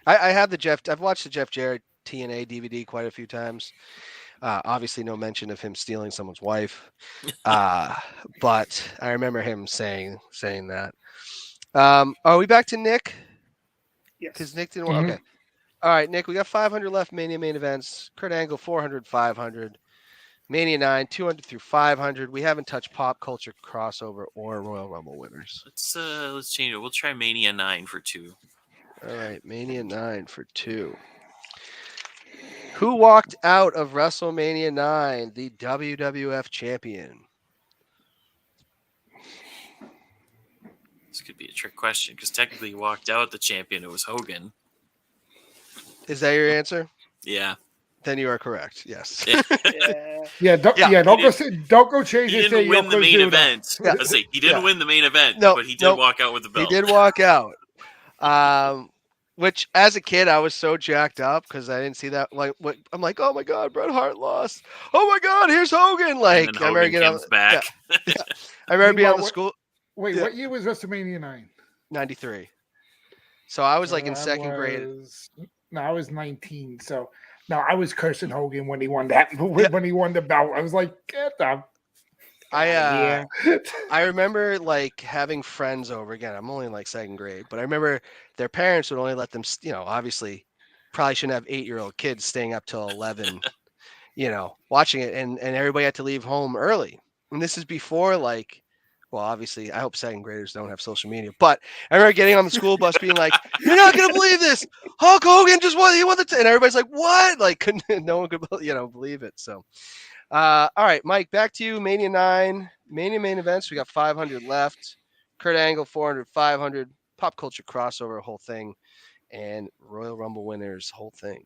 I've watched the Jeff Jarrett TNA DVD quite a few times. Obviously, no mention of him stealing someone's wife. But I remember him saying that. Are we back to Nick?
Yes.
Because Nick didn't. Okay. All right, Nick. We got 500 left. Mania main events. Kurt Angle 400, 500. Mania 9 200 through 500. We haven't touched pop culture crossover or Royal Rumble winners.
Let's change it. We'll try Mania 9 for 2.
All right, Mania 9 for 2. Who walked out of WrestleMania 9 the WWF champion?
This could be a trick question because technically he walked out the champion. It was Hogan.
Is
that your answer?
Yeah.
Then you are correct. Yes.
Don't go change it.
He didn't win the main event.
Yeah.
Let's say he didn't win the main event,
No,
but he did walk out with the belt.
He did walk out. Which, as a kid, I was so jacked up because I didn't see that. I'm like, oh my god, Bret Hart lost. Oh my god, here's Hogan. Like,
and then Hogan comes back.
Yeah. I remember being on the school.
Wait, what year was WrestleMania 9?
93. So I was like in second grade.
No, I was 19. So no, I was cursing Hogan when he won that. When he won the belt, I was like, get the.
I remember like having friends over. Again, I'm only in like second grade, but I remember their parents would only let them, obviously probably shouldn't have 8-year-old kids staying up till 11, watching it, and everybody had to leave home early. And this is before obviously I hope second graders don't have social media, but I remember getting on the school bus being like, you're not going to believe this. Hulk Hogan just won. He won and everybody's like, what? Like, no one could, believe it. So, all right, Mike, back to you. Mania 9, Mania main events. We got 500 left. Kurt Angle, 400, 500. Pop culture crossover, whole thing. And Royal Rumble winners, whole thing.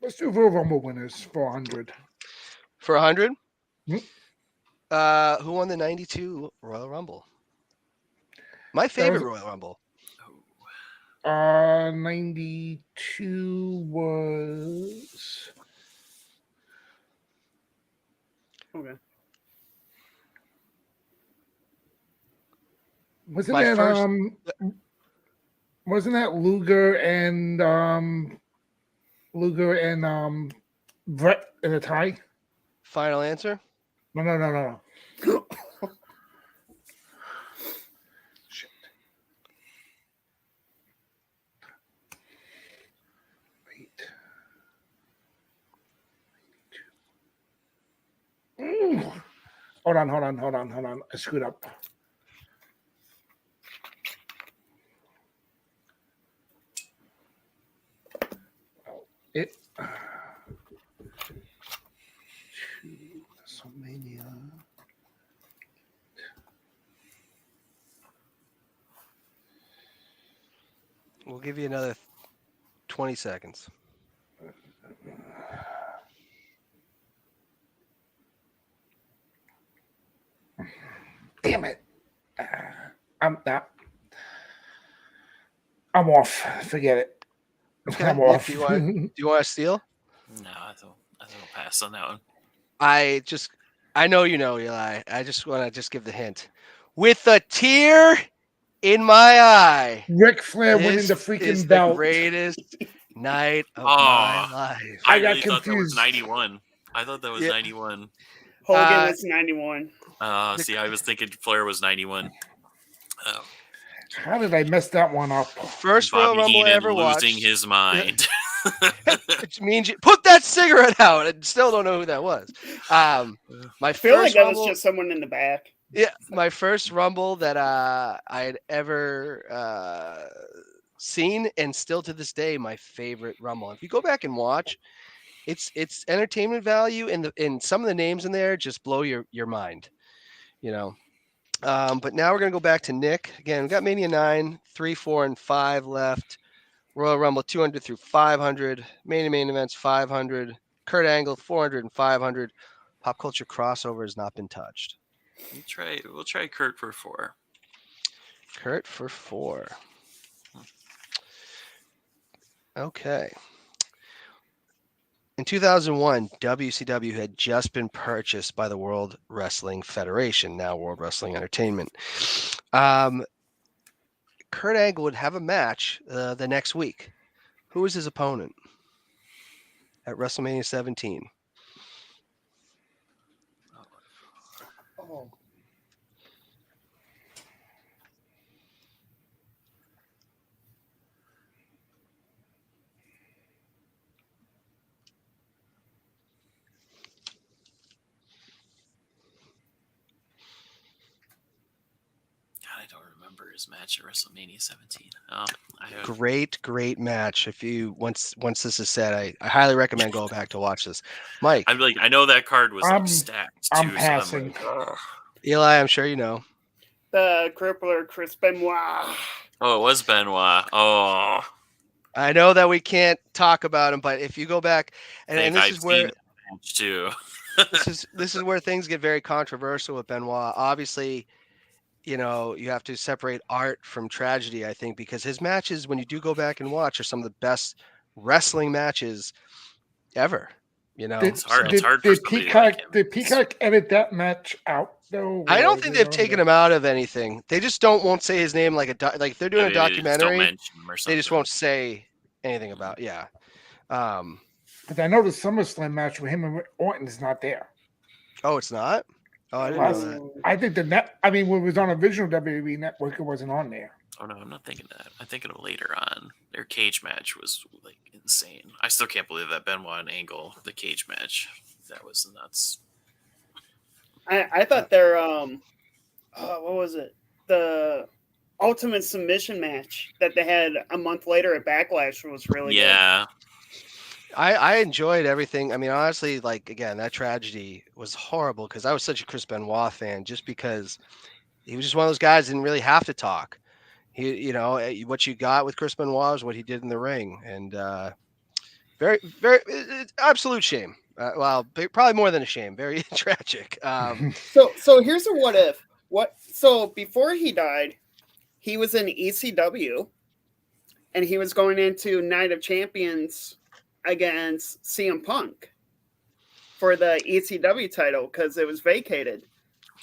Let's do Royal Rumble winners, 400.
For 100?
Mm-hmm.
Who won the 92 Royal Rumble? My favorite Royal Rumble.
92 was...
Okay.
Wasn't that Luger and Brett in a tie?
Final answer?
No. Shit. Wait. Hold on. I screwed up.
WrestleMania. We'll give you another 20 seconds.
Damn it. I'm off. Forget it.
Okay.
I'm off.
Do you want to steal?
No, I don't pass on that one.
I know you know, Eli. I just want to give the hint. With a tear in my eye.
Ric Flair winning the freaking belt.
The greatest night of my life.
I
got
really
confused.
thought that was 91. I thought that was 91.
Hogan was 91.
See, I was thinking Flair was 91.
How did I mess that one up?
First Royal Rumble I ever watched.
Losing his mind.
Which means you put that cigarette out and still don't know who that was. My
I feel
first
like that
Rumble,
was just someone in the back.
Yeah, my first Rumble that I had ever seen, and still to this day, my favorite Rumble. If you go back and watch, it's entertainment value, and some of the names in there just blow your mind, But now we're gonna go back to Nick again. We got Mania 9, 3, 4, and 5 left. Royal Rumble 200 through 500. Main events 500. Kurt Angle 400 and 500. Pop culture crossover has not been touched.
We'll try Kurt for 4.
Kurt for 4. Okay. In 2001, WCW had just been purchased by the World Wrestling Federation, now World Wrestling Entertainment. Kurt Angle would have a match the next week. Who was his opponent at WrestleMania 17?
Oh.
I don't remember his match at WrestleMania 17.
Great match. If you once this is said, I highly recommend going back to watch this. Mike,
I'm like, I know that card was like stacked too.
I'm passing.
So I'm like,
Eli, I'm sure you know.
The crippler Chris Benoit.
oh, it was Benoit. Oh,
I know that we can't talk about him, but if you go back, and this
I've
is where
seen that match too.
this is where things get very controversial with Benoit. Obviously, you know, you have to separate art from tragedy, I think, because his matches, when you do go back and watch, are some of the best wrestling matches ever. You know,
It's hard for somebody to like him.
Did Peacock edit that match out though?
I don't think they've taken him out of anything. They just won't say his name like like if they're doing a documentary. They just won't say anything about
But I know the SummerSlam match with him and Orton is not there.
Oh, it's not? Oh, I didn't know that.
I think when it was on a original WWE network, it wasn't on there.
Oh no, I'm not thinking that. I'm thinking of later on. Their cage match was like insane. I still can't believe that Benoit and Angle, the cage match, that was nuts.
I thought their what was it? The Ultimate Submission match that they had a month later at Backlash was really good.
I enjoyed everything. I mean, honestly, like, again, that tragedy was horrible because I was such a Chris Benoit fan just because he was just one of those guys that didn't really have to talk. He, you know, what you got with Chris Benoit is what he did in the ring. And very, very, absolute shame. Well, probably more than a shame. Very tragic.
So here's a what if. So before he died, he was in ECW and he was going into Night of Champions against CM Punk for the ECW title because it was vacated.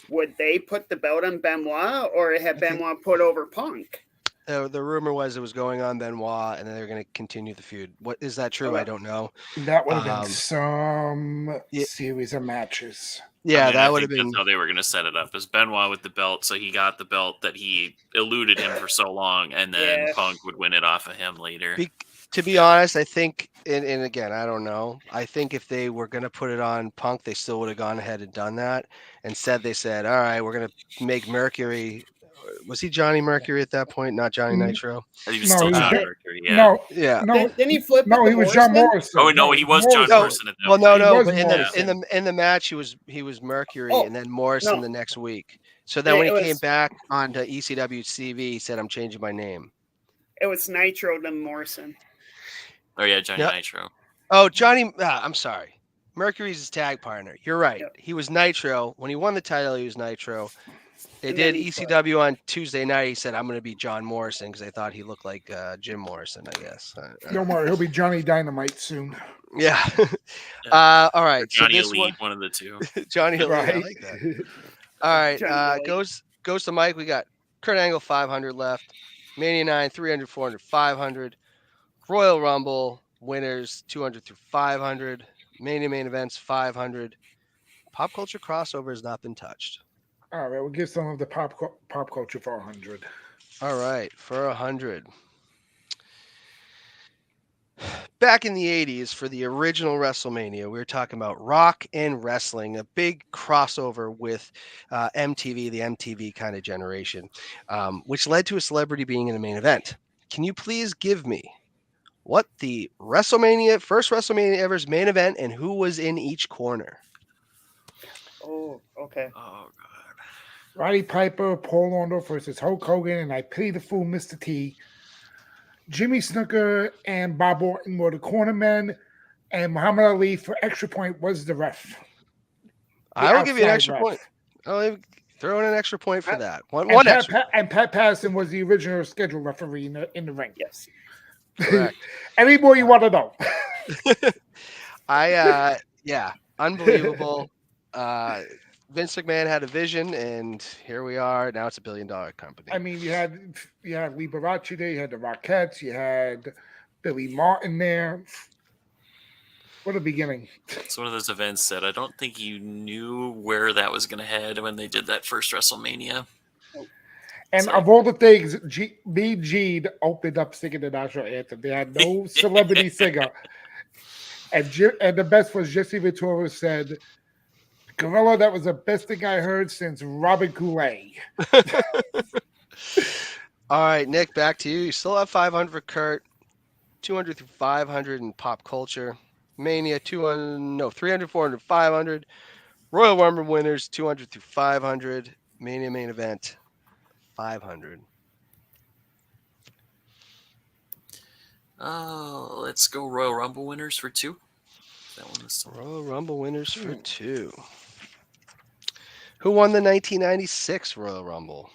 Would they put the belt on Benoit or had Benoit put over Punk?
The rumor was it was going on Benoit and then they're going to continue the feud. What is that true? I don't know.
That would have been some series of matches.
Yeah,
I
that would have been.
That's how they were going to set it up. As Benoit with the belt, so he got the belt that he eluded him for so long, and then Punk would win it off of him later.
To be honest, I think, and again, I don't know. I think if they were going to put it on Punk, they still would have gone ahead and done that. Instead, they said, all right, we're going to make Mercury. Was he Johnny Mercury at that point? Not Johnny Nitro?
He was still Johnny Mercury, yeah.
No.
Didn't he flip?
No, he was John Morrison.
Oh, no, he was John Morrison at that point.
Well, no. But in the match, he was Mercury, and then Morrison the next week. So then when he came back onto ECW TV, he said, I'm changing my name.
It was Nitro to Morrison.
Oh, yeah, Johnny Nitro.
Oh, Johnny. I'm sorry. Mercury's his tag partner. You're right. Yep. He was Nitro. When he won the title, he was Nitro. They did ECW on Tuesday night. He said, I'm going to be John Morrison because they thought he looked like Jim Morrison, I guess.
Don't worry. He'll be Johnny Dynamite soon.
Yeah. All right.
Or Johnny Elite, one of the two.
Johnny Elite. Right. I like that. All right. Goes to Mike. We got Kurt Angle, 500 left. Mania 9, 300, 400, 500. Royal Rumble winners 200 through 500. Mania main events 500. Pop culture crossover has not been touched.
All right, we'll give some of the pop culture for 100.
All right, for 100. Back in the 80s, for the original WrestleMania, we were talking about rock and wrestling, a big crossover with MTV, the MTV kind of generation, which led to a celebrity being in the main event. Can you please give me what the first WrestleMania ever's main event and who was in each corner?
Oh, okay.
Oh, God.
Roddy Piper, Paul Orndorff versus Hulk Hogan, and I pity the fool, Mr. T. Jimmy Snuka and Bob Orton were the cornermen, and Muhammad Ali for extra point was the ref.
I will give you an extra point. Throw in an extra point for that. One
And
extra.
Pat Patterson was the original scheduled referee in the ring.
Yes.
Correct.
Any more you want to know?
Yeah, unbelievable. Vince McMahon had a vision, and here we are. Now it's $1 billion company.
I mean, you had Liberace there, you had the Rockettes, you had Billy Martin there. What a beginning.
It's one of those events that I don't think you knew where that was going to head when they did that first WrestleMania.
And of all the things, BG opened up singing the national anthem. They had no celebrity singer. And the best was Jesse Ventura said, Gorilla, that was the best thing I heard since Robin Goulet.
All right, Nick, back to you. You still have 500 for Kurt, 200 through 500 in pop culture. Mania, 300, 400, 500. Royal Rumble winners, 200 through 500. Mania main event, 500.
Let's go Royal Rumble winners for 2. That one is
Royal Rumble winners for 2. Who won the 1996 Royal Rumble?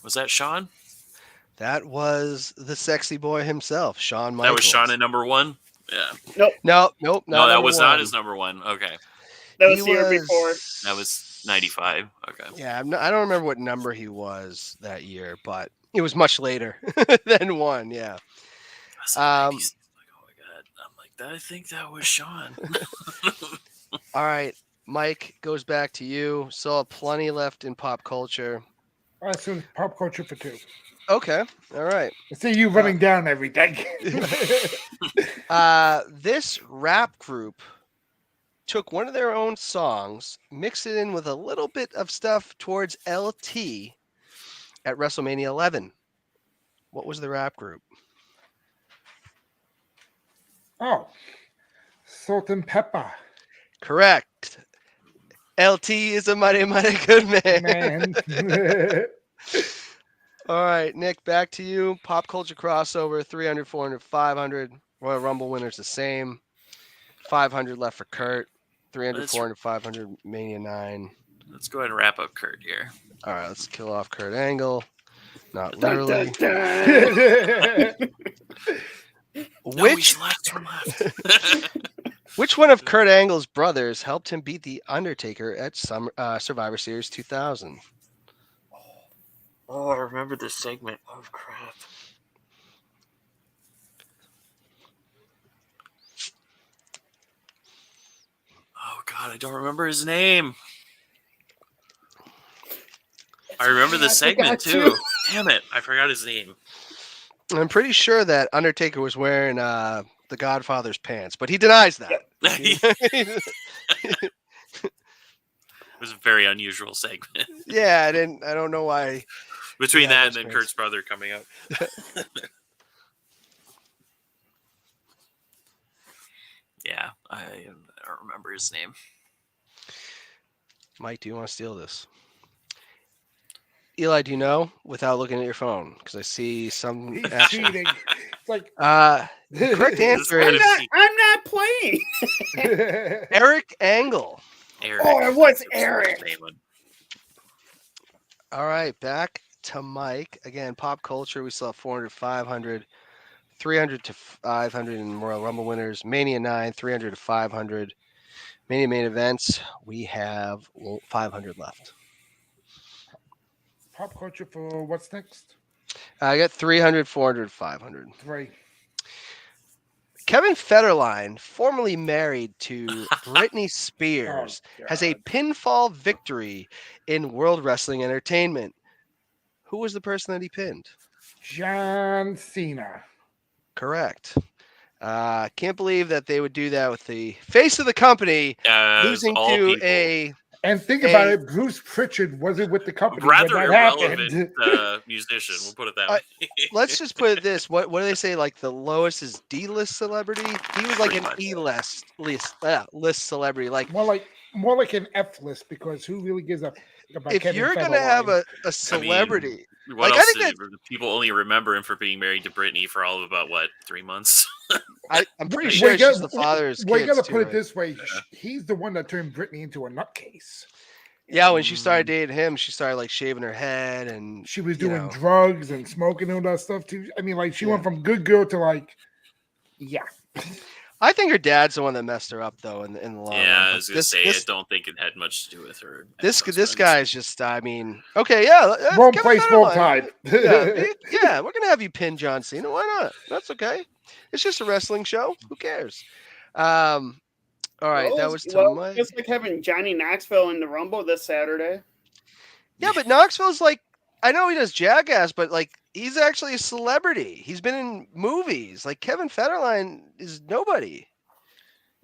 Was that Shawn?
That was the sexy boy himself, Shawn Michaels.
That was Shawn at number 1? Yeah.
Nope.
No, that was not his number 1. Okay.
That was the year before.
That was 95. Okay.
Yeah, I don't remember what number he was that year, but it was much later than 1. Yeah.
Oh my God. I'm like, I think that was Shawn.
All right. Mike, goes back to you. Still have plenty left in pop culture.
All right, so pop culture for 2.
Okay. All right.
I see you running down everything.
This rap group took one of their own songs, mixed it in with a little bit of stuff towards LT at WrestleMania 11. What was the rap group?
Oh, Salt and Pepper.
Correct. LT is a mighty, mighty good man. All right, Nick, back to you. Pop culture crossover, 300, 400, 500. Royal Rumble winners the same. 500 left for Kurt. 300, 400, 500, Mania 9.
Let's go ahead and wrap up Kurt here.
All right, let's kill off Kurt Angle. Not literally. Which one of Kurt Angle's brothers helped him beat The Undertaker at Survivor Series 2000?
Oh, I remember this segment. Oh, crap. Oh, God, I don't remember his name. I remember the segment, too. Damn it, I forgot his name.
I'm pretty sure that Undertaker was wearing the Godfather's pants, but he denies that.
It was a very unusual segment.
Yeah, I don't know why.
Between that and then Kurt's brother coming up. Yeah, I don't remember his name.
Mike, do you want to steal this? Eli, do you know without looking at your phone? Because I see some
He's
action.
cheating. It's like
The correct answer is
I'm not playing.
Eric Angle.
Eric.
Oh, it was Eric.
All right, back to Mike. Again, pop culture. We saw 400, 500, 300 to 500 in Royal Rumble winners. Mania 9, 300 to 500. Mania main events. We have 500 left.
pop culture for what's next?
I got 300, 400, 500.
3.
Kevin Federline, formerly married to Britney Spears, has a pinfall victory in World Wrestling Entertainment. Who was the person that he pinned?
John Cena.
Correct. Can't believe that they would do that with the face of the company losing to a
And think about it, Bruce Pritchard wasn't with the company
Rather
when that
irrelevant
happened.
musician. We'll put it that way.
Let's just put it this: what do they say? Like the lowest is D-list celebrity. He was like
Pretty
an
much.
E-list list celebrity. Like
more like an F list, because who really gives a about
if
Kevin
you're gonna have
Federline?
a celebrity,
What
like
else?
I think
People only remember him for being married to Britney for all of about 3 months.
I'm pretty sure it's just the father's
We
kids.
gotta
too,
put it
right?
this way: he's the one that turned Britney into a nutcase.
Yeah, when she started dating him, she started like shaving her head, and
She was
you
doing
know.
drugs and smoking and all that stuff too. I mean, like she
Yeah.
went from good girl to like, yeah.
I think her dad's the one that messed her up, though. In the long run.
Yeah,
But
I was gonna say, I don't think it had much to do with her.
This guy's just. I mean, okay, yeah.
Wrong
Kevin
place, wrong
Federline.
time.
Yeah, we're gonna have you pin John Cena. Why not? That's okay. It's just a wrestling show. Who cares? All right, that was to Mike.
Just like having Johnny Knoxville in the Rumble this Saturday.
Yeah, but Knoxville's like, I know he does Jackass, but like he's actually a celebrity. He's been in movies. Like Kevin Federline is nobody.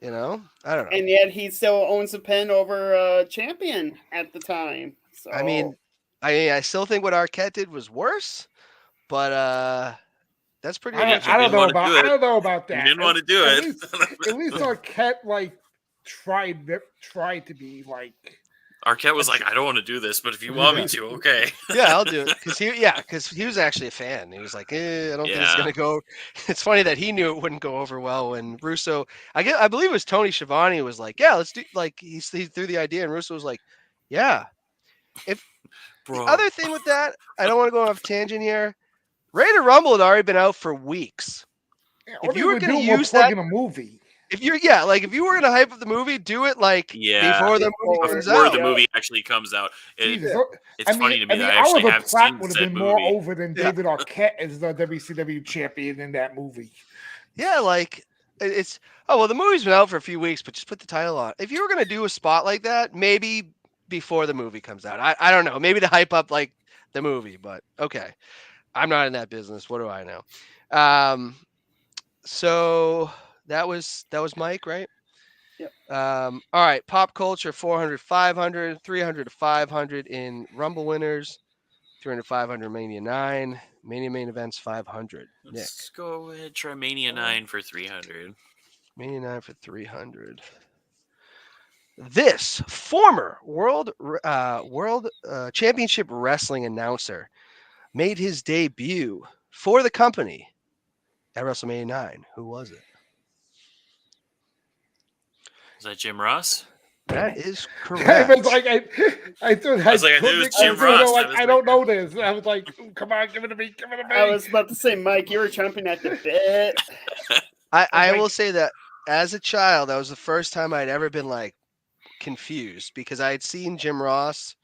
You know, I don't know.
And yet he still owns the pin over Champion at the time. So
I mean, I still think what Arquette did was worse, but that's pretty.
I don't know about that.
You didn't want to do it.
At least Arquette like tried to be like.
Arquette was like, I don't want to do this, but if you want me to, okay.
Yeah, I'll do it. Because he was actually a fan. He was like, I don't think it's going to go. It's funny that he knew it wouldn't go over well when Russo, I believe it was Tony Schiavone was like, yeah, let's do, like, he threw the idea, and Russo was like, yeah. The other thing with that, I don't want to go off tangent here. Ready to Rumble had already been out for weeks. If you were going to use that
in a movie.
if you were going to hype up the movie, do it like before the movie comes out.
Before the movie actually comes out. It's funny to me that I actually
Oliver
have
Platt
seen
would
said
have been more
movie.
over than David Arquette as the WCW champion in that movie.
Yeah, like it's the movie's been out for a few weeks, but just put the title on. If you were going to do a spot like that, maybe before the movie comes out. I don't know, maybe to hype up like the movie, but okay. I'm not in that business. What do I know? So that was Mike, right?
Yep.
All right, pop culture 400, 500, 300 to 500 in Rumble winners, 300, 500 Mania 9, Mania main events 500.
Let's go ahead, try Mania 9 for 300.
Mania 9 for 300. This former world championship wrestling announcer made his debut for the company at WrestleMania 9. Who was it?
Is that Jim Ross?
That is correct.
I was like, I thought
I was like, I knew it was Jim Ross.
I don't know this. I was like, come on, give it to me, give it to me.
I was about to say, Mike, you were jumping at the bit.
I will say that as a child, that was the first time I'd ever been like confused because I had seen Jim Ross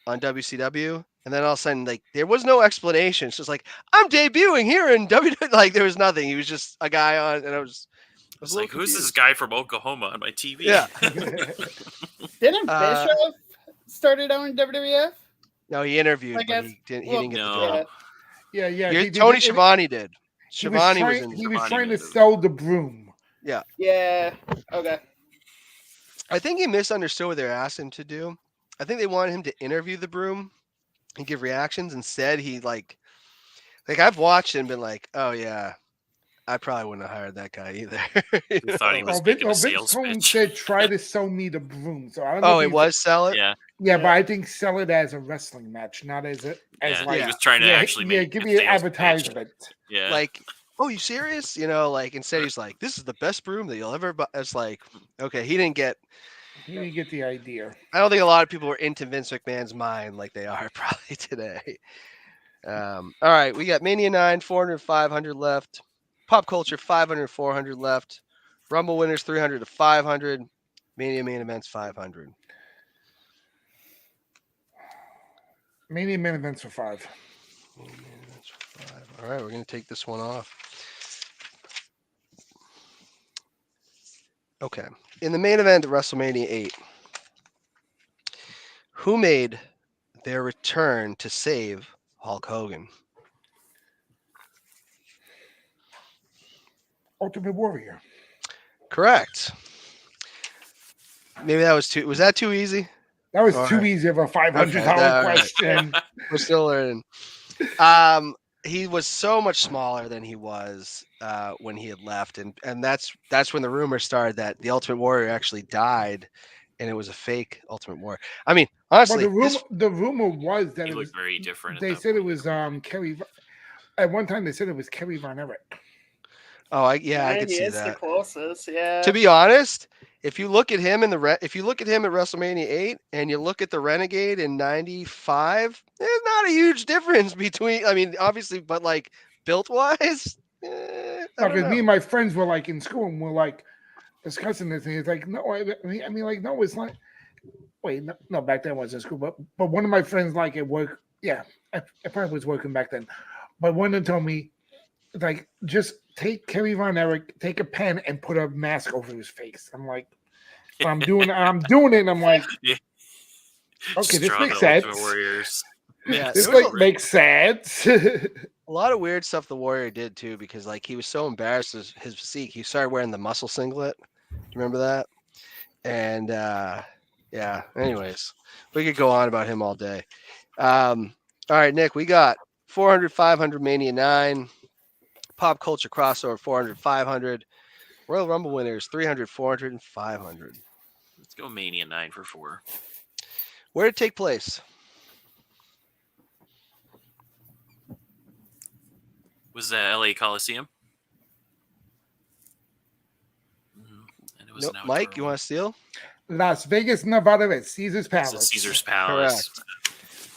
on WCW, and then all of a sudden, like, there was no explanation. It's just like, I'm debuting here in WWE. Like, there was nothing. He was just a guy on, and I was
like, who's this guy from Oklahoma on my TV?
Yeah.
Didn't Bischoff started out in WWF?
No, he interviewed, but he didn't get the job.
Yeah.
Tony Schiavone did. Schiavone was in.
He was trying to sell the broom.
Yeah.
Yeah. Okay.
I think he misunderstood what they were asking him to do. I think they wanted him to interview the broom and give reactions. Instead, he like I've watched it and been like, oh yeah, I probably wouldn't have hired that guy either.
He thought he was making a sales pitch.
Said, try to sell me the broom. So I don't
know. Oh, it was sell it.
Yeah, but I think sell it as a wrestling match, not as like
he was trying to actually make
give me an advertisement.
Yeah.
Like, oh, you serious? You know, like instead he's like, this is the best broom that you'll ever buy. It's like, okay, he didn't get
the idea.
I don't think a lot of people were into Vince McMahon's mind like they are probably today. All right, we got Mania 9, 400, 500 left. Pop culture 500, 400 left. Rumble winners 300 to 500. Mania main events 500.
Mania main events for 5.
All right, we're going to take this one off. Okay. In the main event of WrestleMania 8, who made their return to save Hulk Hogan?
Ultimate Warrior.
Correct. Maybe that was too. Was that too easy?
That was
All
too
right.
easy of a $500
Okay, all right.
question.
We're still learning. He was so much smaller than he was when he had left, and that's when the rumor started that the Ultimate Warrior actually died, and it was a fake Ultimate Warrior. I mean,
Well,
honestly,
the rumor was that
He
it was.
looked very different.
They said it was Kerry. At one time, they said it was Kerry Von Erich.
I
Man,
could
he
see
is the
that.
closest. Yeah.
To be honest, if you look at him at WrestleMania 8 and you look at the Renegade in 95, there's not a huge difference between. I mean, obviously, but like built wise, I don't
Because me
know.
and my friends were like in school and we're like discussing this, and he's like, "No, I mean, like, no, it's not." Wait, no, back then I was in school, but one of my friends, like at work, yeah, I probably was working back then, but one of them told me, like, just take Kerry Von Erich, take a pen and put a mask over his face. I'm like, I'm doing it. And I'm like,
Yeah.
okay,
Just
this
draw
makes
the Ultimate
sense.
Warriors.
Yeah,
This
there was
like makes sense.
a lot of weird stuff the Warrior did too, because like he was so embarrassed of his physique, he started wearing the muscle singlet. Do you remember that? And yeah. Anyways, we could go on about him all day. All right, Nick, we got 400, 500, Mania 9, Pop Culture Crossover 400, 500, Royal Rumble winners 300, 400, and 500.
Let's go Mania 9 for 4.
Where did it take place?
Was that LA Coliseum? And it was
Nope.
an outdoor
Mike, you
one.
want to steal?
Las Vegas, Nevada at Caesar's
It's
Palace.
at Caesar's Palace.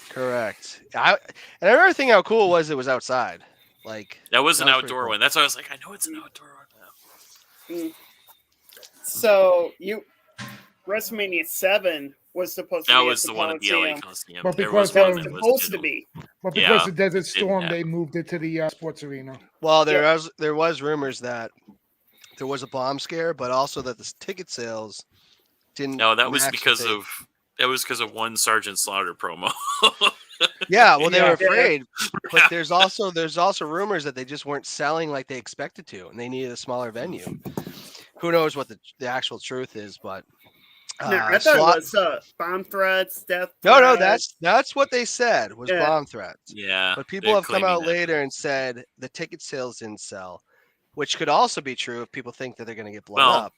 Correct. I remember thinking how cool it was. It was outside. Like
That was an
pretty
outdoor
cool.
one. That's why I was like, I know it's an outdoor one.
So WrestleMania 7 was supposed to
That
be
was
at
the one at the LA
Coliseum.
Coliseum.
But
There
because
was
that
one
was
that was
Supposed to
digital.
be.
But because
Yeah,
of Desert Storm,
happen.
they moved it to the sports arena.
Well, there was rumors that there was a bomb scare, but also that the ticket sales didn't.
No, that was
match
because
the
of one Sergeant Slaughter promo.
Yeah, well, they
Yeah.
were afraid, but there's also rumors that they just weren't selling like they expected to, and they needed a smaller venue. Who knows what the actual truth is? But
No, I thought it was bomb threats, death.
no,
threats.
that's what they said was
Yeah.
bomb threats.
Yeah,
But people
they're
have come
claiming
out
that.
later and said the ticket sales didn't sell, which could also be true if people think that they're going to get blown
Well,
up.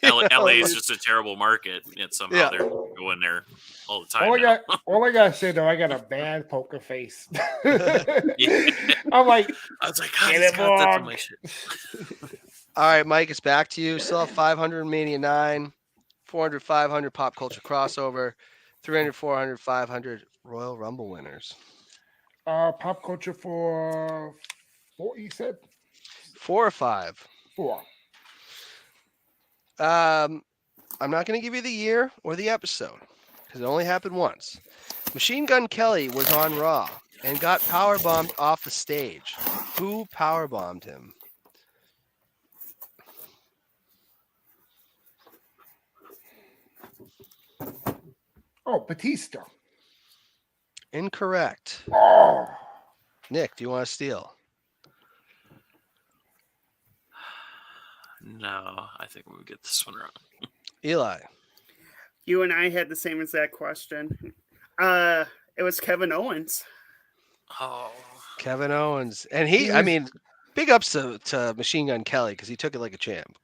LA is just a terrible market, and somehow
Yeah.
they're going there all the time.
All I gotta say though, I got a bad poker face.
Yeah.
I'm like,
I was like,
Get
God,
it
Scott, that's on
wrong.
my shit.
All right, Mike, it's back to you. Still have 500 Mania 9, 400, 500 Pop Culture Crossover, 300, 400, 500 Royal Rumble winners.
pop culture for 4. You said
4 or 5.
4.
I'm not going to give you the year or the episode because it only happened once. Machine Gun Kelly was on Raw and got powerbombed off the stage. Who powerbombed him?
Oh, Batista.
Incorrect.
Oh,
Nick, do you want to steal?
No, I think we would get this one wrong.
Eli.
You and I had the same exact question. It was Kevin Owens.
Oh,
Kevin Owens. And I mean, big ups to Machine Gun Kelly because he took it like a champ.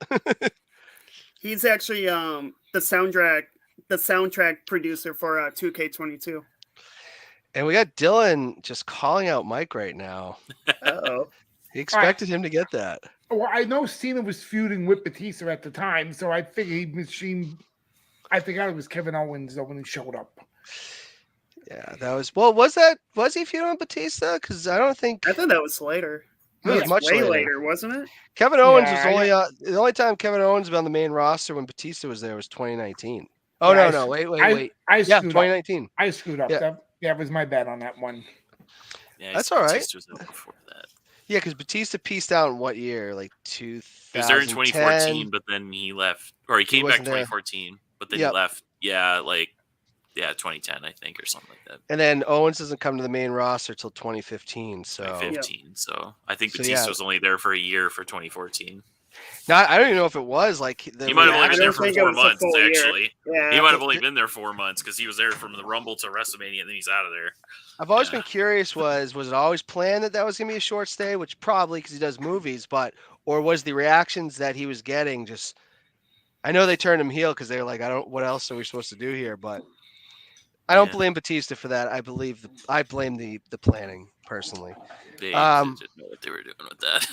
He's actually the soundtrack producer for 2K22.
And we got Dylan just calling out Mike right now.
Uh-oh.
He expected him to get that.
well, I know Cena was feuding with Batista at the time, so I figured I forgot it was Kevin Owens though when he showed up.
Yeah, that was was he feuding with Batista? Because I don't think
I thought that was later.
It was much
way
later.
wasn't it?
Kevin Owens
Yeah,
was only the only time Kevin Owens was on the main roster when Batista was there was 2019. Oh
Yeah,
no, wait.
I
Yeah,
screwed up.
2019.
I screwed up.
Yeah.
That was my bad on that one.
yeah,
That's all right.
Batista was there before that.
Yeah, because Batista pieced out in what year? Like 2010.
He was there in 2014, but then he left, or he came back in
wasn't there.
2014, but then
Yep.
he left. 2010, I think, or something like that.
And then Owens doesn't come to the main roster till 2015. So
2015. So I think
So,
Batista
yeah.
was only there for a year for 2014.
Now I don't even know if it was like
He might have only been there for
think it
4
was a
months,
full year.
actually.
Yeah.
He might have only been there 4 months because he was there from the Rumble to WrestleMania, and then he's out of there.
I've always been curious was it always planned that was going to be a short stay, which probably because he does movies, or was the reactions that he was getting just, I know they turned him heel because they were like, what else are we supposed to do here? But I don't blame Batista for that. I blame the planning personally.
They didn't know what they were doing with that.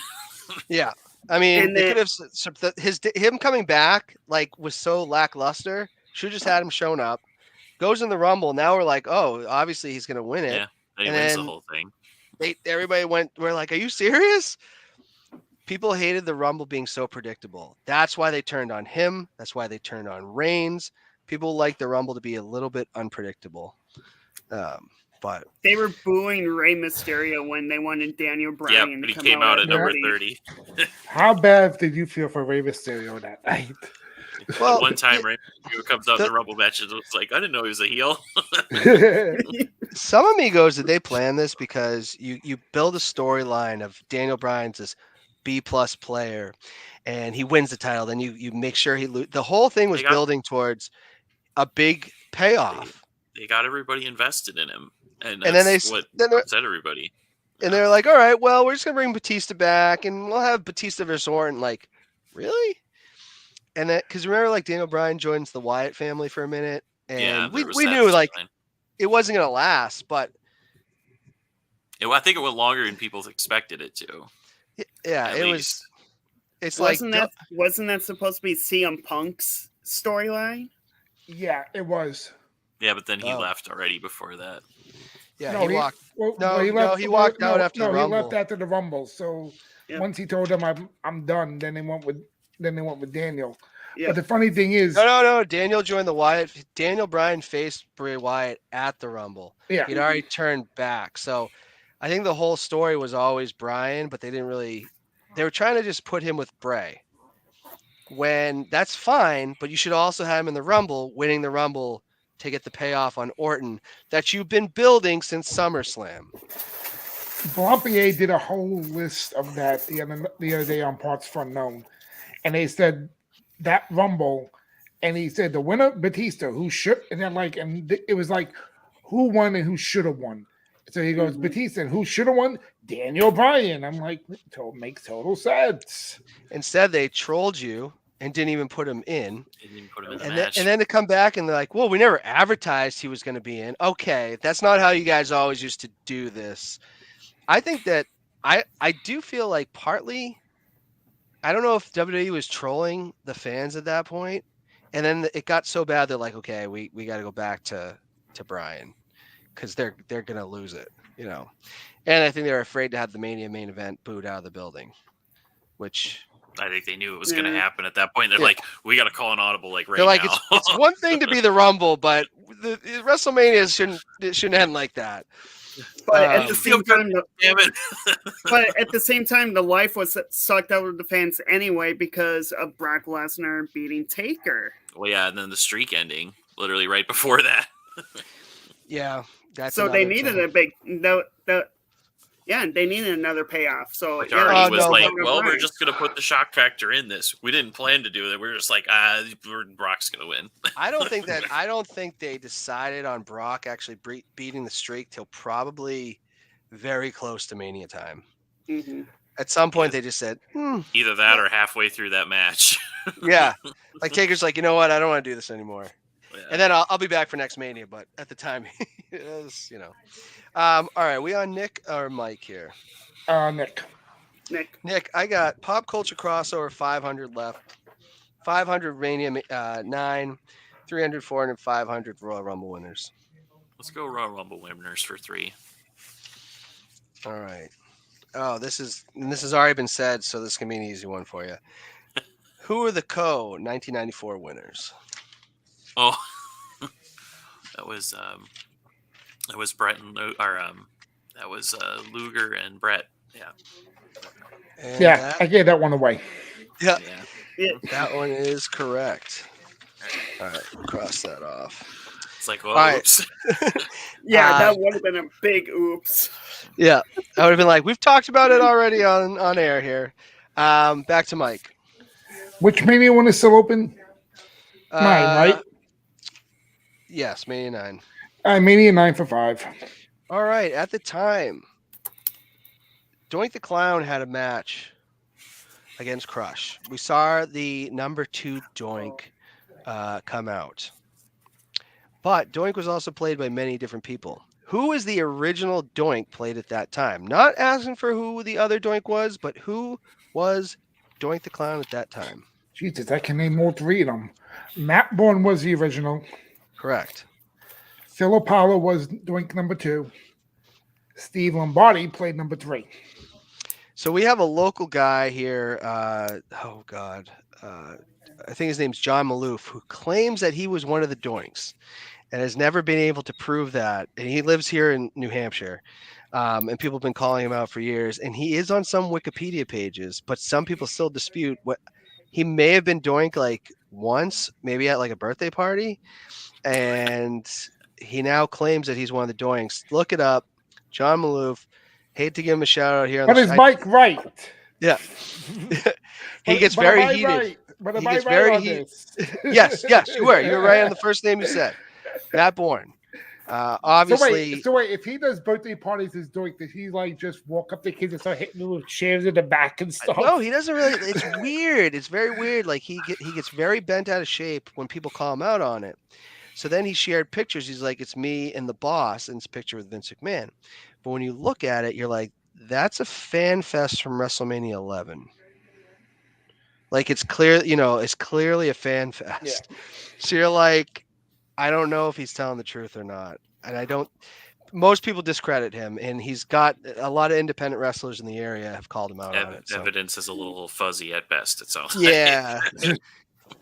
Yeah. I mean, they could have him coming back was so lackluster. Should have just had him shown up. Goes in the Rumble. Now we're like, oh, obviously he's gonna win it.
Yeah, he wins the whole thing.
We're like, are you serious? People hated the Rumble being so predictable. That's why they turned on him. That's why they turned on Reigns. People like the Rumble to be a little bit unpredictable. But
they were booing Rey Mysterio when they wanted Daniel Bryan.
Yeah, but he came out at number 30.
How bad did you feel for Rey Mysterio that night?
Well, one time Rey Mysterio comes out in the Rumble match, and it's like, I didn't know he was a heel.
Some amigos, did they plan this? Because you build a storyline of Daniel Bryan's this B+ player, and he wins the title. Then you make sure he loses. The whole thing was building towards a big payoff.
They got everybody invested in him. And
then they
said everybody.
And they're like, all right, well, we're just going to bring Batista back and we'll have Batista versus Orton. Like, really? And that, because remember, Daniel Bryan joins the Wyatt family for a minute. And we knew, it wasn't going to last, but.
I think it went longer than people expected it to.
Yeah, it was. It's
wasn't that supposed to be CM Punk's storyline?
Yeah, it was.
Yeah, but then he left already before that.
Yeah, he walked. He walked out after the Rumble.
He left after the Rumble. So once he told them I'm done, then they went with Daniel. Yeah. But the funny thing is,
no. Daniel joined the Wyatt. Daniel Bryan faced Bray Wyatt at the Rumble.
Yeah,
he'd already turned back. So I think the whole story was always Bryan, but they didn't really. They were trying to just put him with Bray. When that's fine, but you should also have him in the Rumble, winning the Rumble to get the payoff on Orton that you've been building since SummerSlam.
Blampier did a whole list of that the other day on Parts From Known, and they said that Rumble, and he said the winner Batista, who should, and then and it was like who won and who should have won. So he goes Batista, and who should have won? Daniel Bryan. I'm like, makes total sense.
Instead, they trolled you and didn't even put him in.
And
then to come back and they're like, well, we never advertised he was going to be in. Okay, that's not how you guys always used to do this. I think that I do feel like partly, I don't know if WWE was trolling the fans at that point, and then it got so bad they're like, okay, we got to go back to Bryan because they're going to lose it, And I think they were afraid to have the Mania main event booed out of the building, which...
I think they knew it was going to happen at that point. They're like, we got to call an audible right
they're like,
now.
It's one thing to be the Rumble, but the WrestleMania shouldn't end like that.
But at the same time, but at the same time, the life was sucked out of the fans anyway because of Brock Lesnar beating Taker.
Well, yeah, and then the streak ending literally right before that.
Yeah, that's
so they needed a big they needed another payoff. So
we're just gonna put the shock factor in this. We didn't plan to do that. We're just like, Brock's gonna win.
I don't think they decided on Brock actually beating the streak till probably very close to Mania time.
Mm-hmm.
At some point, they just said
either that or halfway through that match.
Yeah, like Taker's like, you know what? I don't want to do this anymore. Yeah. And then I'll be back for next Mania. But at the time, it was, all right, we on Nick or Mike here?
Nick,
I got pop culture crossover 500 left. 500 Mania 9, 300, 400, 500 Royal Rumble winners.
Let's go Royal Rumble winners for 3.
All right. Oh, this has already been said, so this can be an easy one for you. Who are the 1994 winners?
Oh, that was Brett and that was Luger and Brett. Yeah.
And I gave that one away.
Yeah. That one is correct. All right, cross that off.
It's like, oops.
That would have been a big oops.
Yeah, I would have been like, we've talked about it already on air here. Back to Mike.
Which Mania one is still open? 9, right?
Yes, Mania 9.
Mania 9 for 5.
All right. At the time, Doink the Clown had a match against Crush. We saw the number 2 Doink come out. But Doink was also played by many different people. Who is the original Doink played at that time? Not asking for who the other Doink was, but who was Doink the Clown at that time?
Jesus, I can name all 3 of them. Matt Bourne was the original.
Correct.
Phil Apollo was Doink number 2. Steve Lombardi played number 3.
So we have a local guy here. Oh, God. I think his name's John Malouf, who claims that he was one of the Doinks and has never been able to prove that. And he lives here in New Hampshire. And people have been calling him out for years. And he is on some Wikipedia pages, but some people still dispute what he may have been Doink like once, maybe at like a birthday party. And he now claims that he's one of the Doinks. Look it up. John Malouf. Hate to give him a shout out here.
But is Mike right?
Yeah. He gets very heated.
Right? But
He
am
gets
I
very
right on
heated.
this?
Yes, you were. You were right on the first name you said. Matt Bourne. Obviously.
So wait, if he does birthday parties as Doink, does he like just walk up to kids and start hitting them with chairs in the back and stuff?
No, he doesn't really. It's weird. It's very weird. Like he gets very bent out of shape when people call him out on it. So then he shared pictures. He's like, it's me and the boss, and it's a picture with Vince McMahon. But when you look at it, you're like, that's a fan fest from WrestleMania 11. Like it's clear, it's clearly a fan fest. Yeah. So you're like, I don't know if he's telling the truth or not. And most people discredit him, and he's got a lot of independent wrestlers in the area have called him out on it. So.
Evidence is a little fuzzy at best, it sounds
yeah.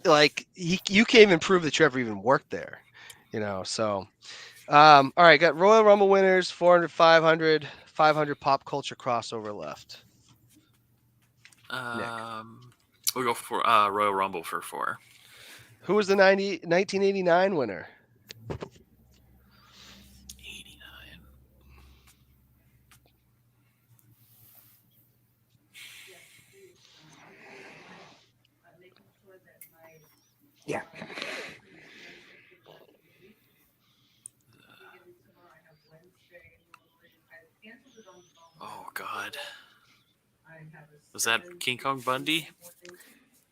Like you can't even prove that you ever even worked there, so. All right, got Royal Rumble winners, 400, 500 pop culture crossover left.
We'll go for Royal Rumble for 4.
Who was the 1989 winner?
89.
Yeah.
Oh, God. Was that King Kong Bundy?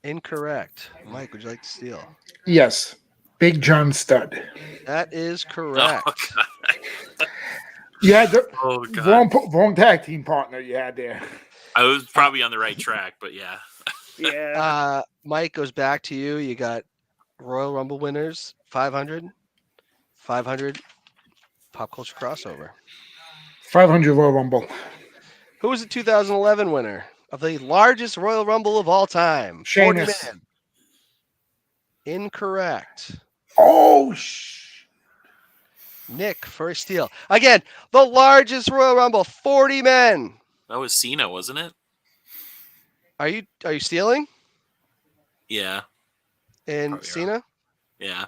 Incorrect. Mike, would you like to steal?
Yes. Big John Studd.
That is correct.
Oh, you had the wrong tag team partner you had there.
I was probably on the right track, but yeah.
Yeah.
Mike, goes back to you. You got Royal Rumble winners, 500 pop culture crossover.
500 Royal Rumble.
Who was the 2011 winner of the largest Royal Rumble of all time?
Sheamus.
40 men. Incorrect.
Oh,
Nick for a steal. Again, the largest Royal Rumble, 40 men.
That was Cena, wasn't it?
Are you stealing?
Yeah.
And
probably
Cena?
Wrong. Yeah.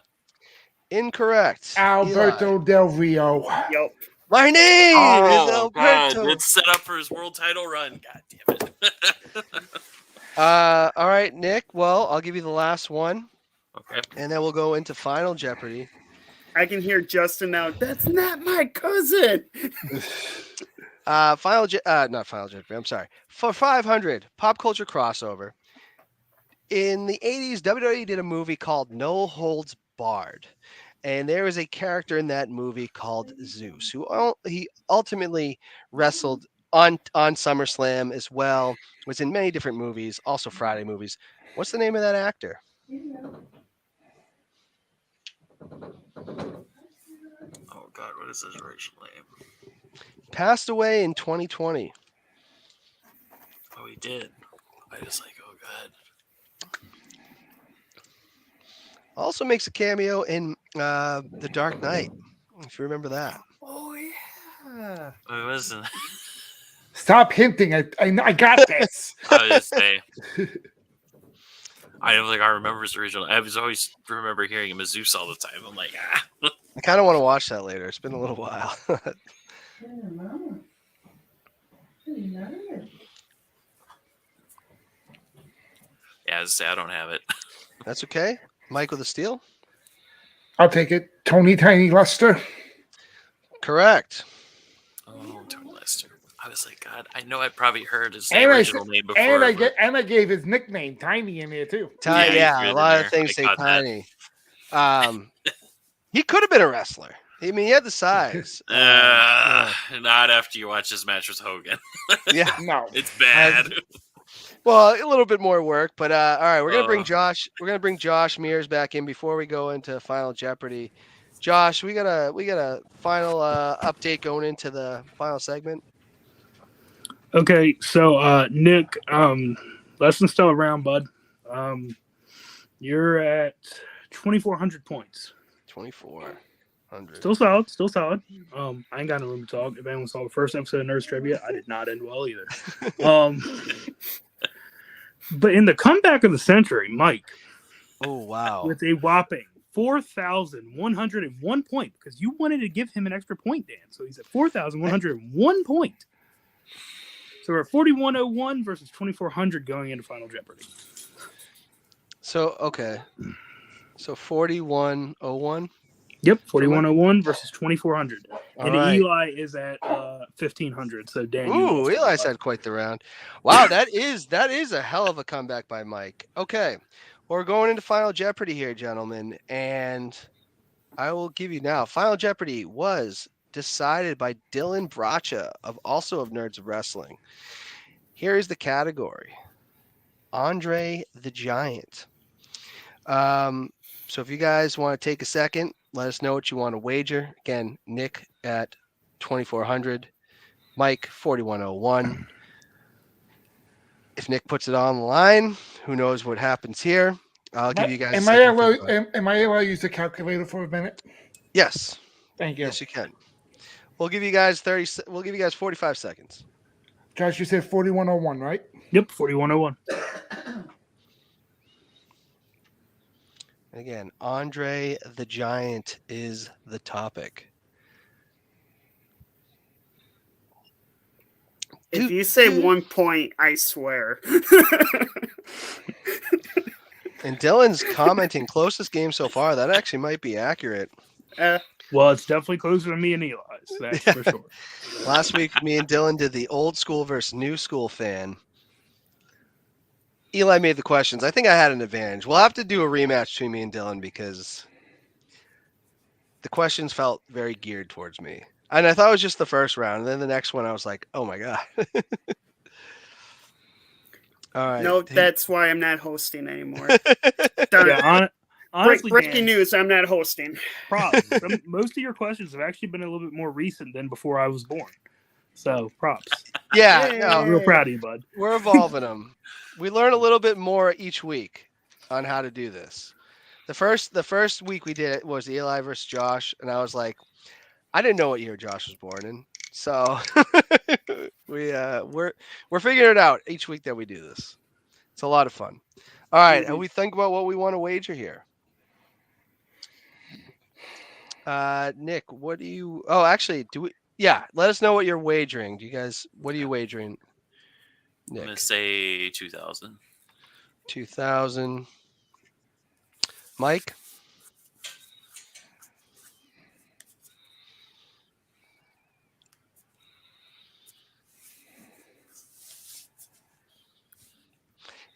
Incorrect.
Alberto
Eli.
Del Rio.
Yep.
My name is Alberto.
God. It's set up for his world title run. God damn it.
All right, Nick. Well, I'll give you the last one.
Okay.
And then we'll go into Final Jeopardy.
I can hear Justin now. That's not my cousin.
Not Final Jeopardy. I'm sorry. For 500 pop culture crossover. In the 80s, WWE did a movie called No Holds Barred. And there was a character in that movie called Zeus, who he ultimately wrestled on SummerSlam as well. Was in many different movies, also Friday movies. What's the name of that actor?
Oh, God. What is his original name?
Passed away in 2020.
Oh, he did. I was like, oh, God.
Also makes a cameo in The Dark Knight, if you remember that.
Oh, yeah.
It wasn't.
Stop hinting. I got this.
I was just saying. I don't think I remember his original. I was always remember hearing him as Zeus all the time. I'm like,
I kind of want to watch that later. It's been a little while.
Yeah, has to say. I don't have it.
That's okay. Mike with a steal.
I'll take it. Tony Tiny Lester.
Correct.
Oh, Tony Lester. I was like, God, I know I probably heard his
And
original name before.
And I gave his nickname Tiny in there too.
Tiny,
Yeah,
yeah, a lot of things say Tiny. He could have been a wrestler. I mean, he had the size.
Not after you watch his match with Hogan.
Yeah,
No,
It's bad.
well, a little bit more work, but all right, we're gonna bring Josh. We're gonna bring Josh Mears back in before we go into Final Jeopardy. Josh, we got a final update going into the final segment.
Okay, so Nick, less than still around, bud. You're at 2,400 points.
2,400.
Still solid. I ain't got no room to talk. If anyone saw the first episode of NerdsTrivia, I did not end well either. But in the comeback of the century, Mike.
Oh wow!
With a whopping 4,101 point, because you wanted to give him an extra point, Dan. So he's at 4,101 point. So we're at 4,101 versus 2,400 going into Final Jeopardy.
So okay, so 4,101.
Yep, 4,101 versus 2,400, and
right.
Eli is at 1,500. So Dan,
Ooh, Eli's had quite the round. Wow, that is a hell of a comeback by Mike. Okay, well, we're going into Final Jeopardy here, gentlemen, and I will give you now. Final Jeopardy was decided by Dylan Bracha of Nerds of Wrestling. Here is the category: Andre the Giant. So if you guys want to take a second, let us know what you want to wager. Again, Nick at 2,400, Mike 4,101. If Nick puts it on the line, who knows what happens here? I'll give you guys.
Am I allowed to use the calculator for a minute?
Yes.
Thank you.
Yes, you can. We'll give you guys 30. We'll give you guys 45 seconds.
Josh, you said 4,101, right?
Yep, 4,101.
Again, Andre the Giant is the topic.
If you say 1 point, I swear.
And Dylan's commenting closest game so far. That actually might be accurate.
Well, it's definitely closer to me and Eli's. That's for sure.
Last week, me and Dylan did the old school versus new school fan. Eli made the questions. I think I had an advantage. We'll have to do a rematch between me and Dylan because the questions felt very geared towards me. And I thought it was just the first round. And then the next one, I was like, oh my God. All right.
No, that's why I'm not hosting anymore.
Yeah, honestly,
breaking news, I'm not hosting.
Props. Most of your questions have actually been a little bit more recent than before I was born. So, props.
Yeah.
No, I'm real proud of you, bud.
We're evolving them. We learn a little bit more each week on how to do this. The first week we did it was Eli versus Josh, and I was like, I didn't know what year Josh was born in, so we're figuring it out each week that we do this. It's a lot of fun. All right, and we think about what we want to wager here. Nick, what do you? Oh, actually, do we? Yeah, let us know what you're wagering. Do you guys? What are you wagering? Nick?
I'm gonna say 2,000.
2,000. Mike?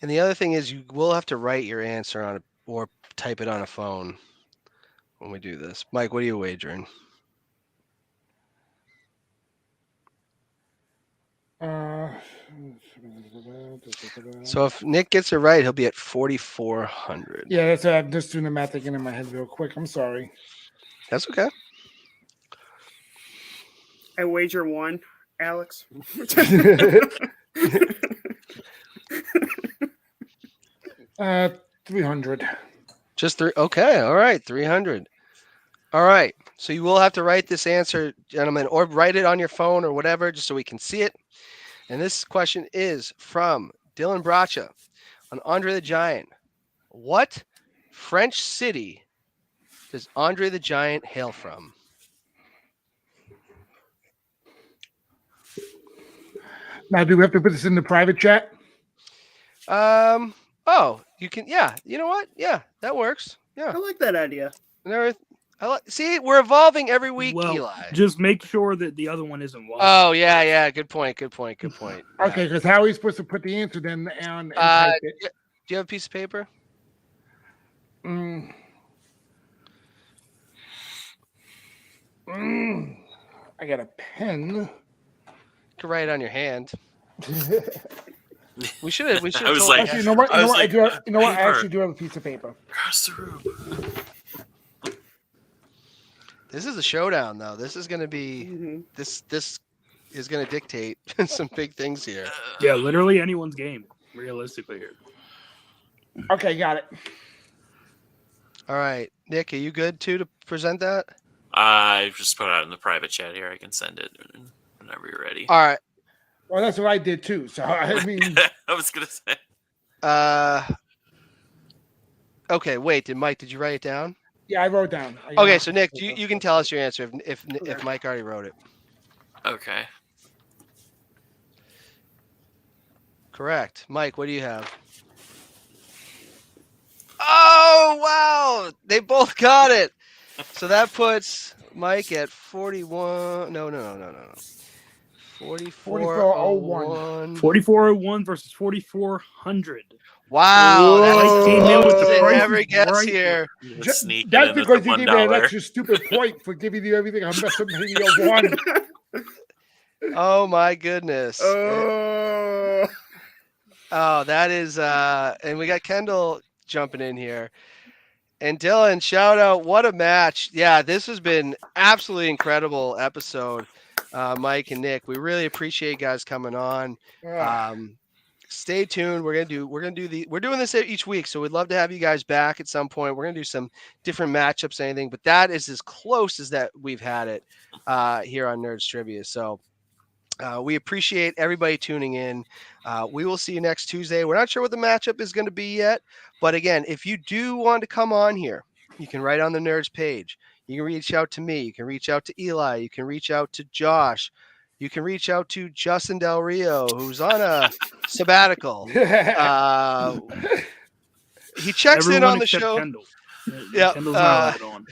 And the other thing is you will have to write your answer on or type it on a phone when we do this. Mike, what are you wagering? So if Nick gets it right, he'll be at 4,400.
Yeah, that's I'm just doing the math again in my head real quick. I'm sorry.
That's okay.
I wager 1, Alex.
300.
Just 3. Okay. All right. 300. All right. So you will have to write this answer, gentlemen, or write it on your phone or whatever, just so we can see it. And this question is from Dylan Bracha on Andre the Giant. What French city does Andre the Giant hail from?
Now, do we have to put this in the private chat?
Oh, you can. Yeah, you know what? Yeah, that works. Yeah.
I like that idea.
See, we're evolving every week,
Well,
Eli.
just make sure that the other one isn't one.
Oh yeah. Good point. Yeah.
Okay, because how are we supposed to put the answer then and
Uh,
type it?
do you have a piece of paper?
I got a pen.
You can write it on your hand. We should have.
I was like,
Actually, you know what?
I was
I
like,
do. I
paper.
actually do have a piece of paper.
Across the room.
This is a showdown, though. This is going to be. This is going to dictate some big things here.
Yeah, literally anyone's game, realistically here.
Okay, got it.
All right, Nick, are you good too to present that?
I just put it out in the private chat here. I can send it whenever you're ready.
All right.
Well, that's what I did too. So I mean,
I was gonna say.
Okay. Wait. Did you write it down?
yeah, I wrote down.
Okay. So Nick, you can tell us your answer if Mike already wrote it.
Okay.
Correct. Mike, what do you have? Oh wow! They both got it. So that puts Mike at 41. No. 4401.
4401 versus 4400.
Wow,
Mike came in with the
that's
prices
every guess
right.
here.
Sneak
That's
in with
because
the
you gave me an
$1.
extra stupid point for giving you everything on WrestleMania 1.
Oh my goodness.
Oh,
Oh, that is and we got Kendall jumping in here. And Dylan, shout out. What a match. Yeah, this has been absolutely incredible episode. Mike and Nick, we really appreciate you guys coming on. Stay tuned. We're doing this each week, so we'd love to have you guys back at some point. We're gonna do some different matchups, anything, but that is as close as that we've had it here on Nerds Trivia. So we appreciate everybody tuning in. We will see you next Tuesday. We're not sure what the matchup is going to be yet, but again, if you do want to come on here, you can write on the Nerds page. You can reach out to me. You can reach out to Eli. You can reach out to Josh. You can reach out to Justin Del Rio, who's on a sabbatical. He checks in on the show.
Kendall.
Yeah,
Kendall's not allowed on.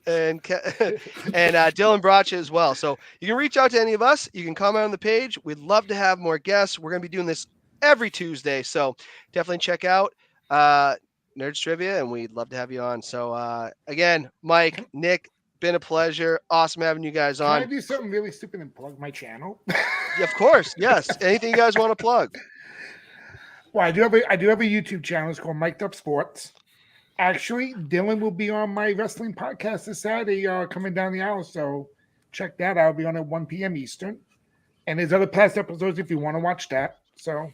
and Dylan Bracha as well. So you can reach out to any of us. You can comment on the page. We'd love to have more guests. We're going to be doing this every Tuesday. So definitely check out Nerds Trivia, and we'd love to have you on. So again, Mike, Nick, been a pleasure. Awesome having you guys on.
Can I do something really stupid and plug my channel?
Of course. Yes. Anything you guys want to plug?
Well, I do have a YouTube channel. It's called Mic'd Up Sports. Actually, Dylan will be on my wrestling podcast this Saturday, coming down the aisle. So check that out. I'll be on at 1 p.m. Eastern. And there's other past episodes if you want to watch that. So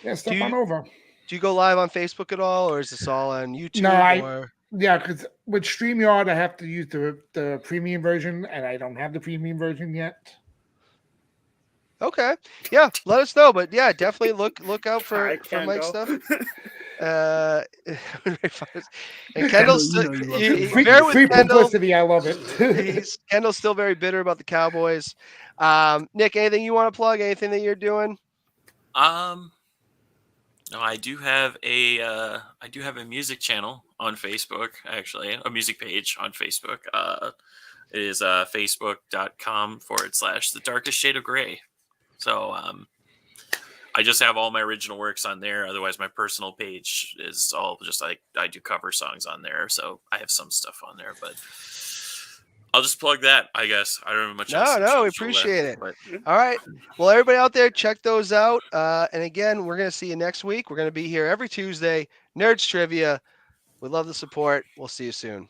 yeah, step on over.
Do you go live on Facebook at all, or is this all on YouTube?
No, yeah, because with StreamYard, I have to use the premium version, and I don't have the premium version yet.
Okay. Yeah, let us know. But yeah, definitely look out for Mike's stuff. And Kendall's
free publicity. I love it.
Kendall's still very bitter about the Cowboys. Nick, anything you want to plug? Anything that you're doing?
No, I do have a music channel on Facebook, actually, a music page on Facebook. It is facebook.com/The Darkest Shade of Gray. So I just have all my original works on there. Otherwise, my personal page is all just like I do cover songs on there. So I have some stuff on there, but I'll just plug that, I guess. I don't have much else.
No, we appreciate it. But... All right. Well, everybody out there, check those out. And again, we're going to see you next week. We're going to be here every Tuesday. Nerds Trivia. We love the support. We'll see you soon.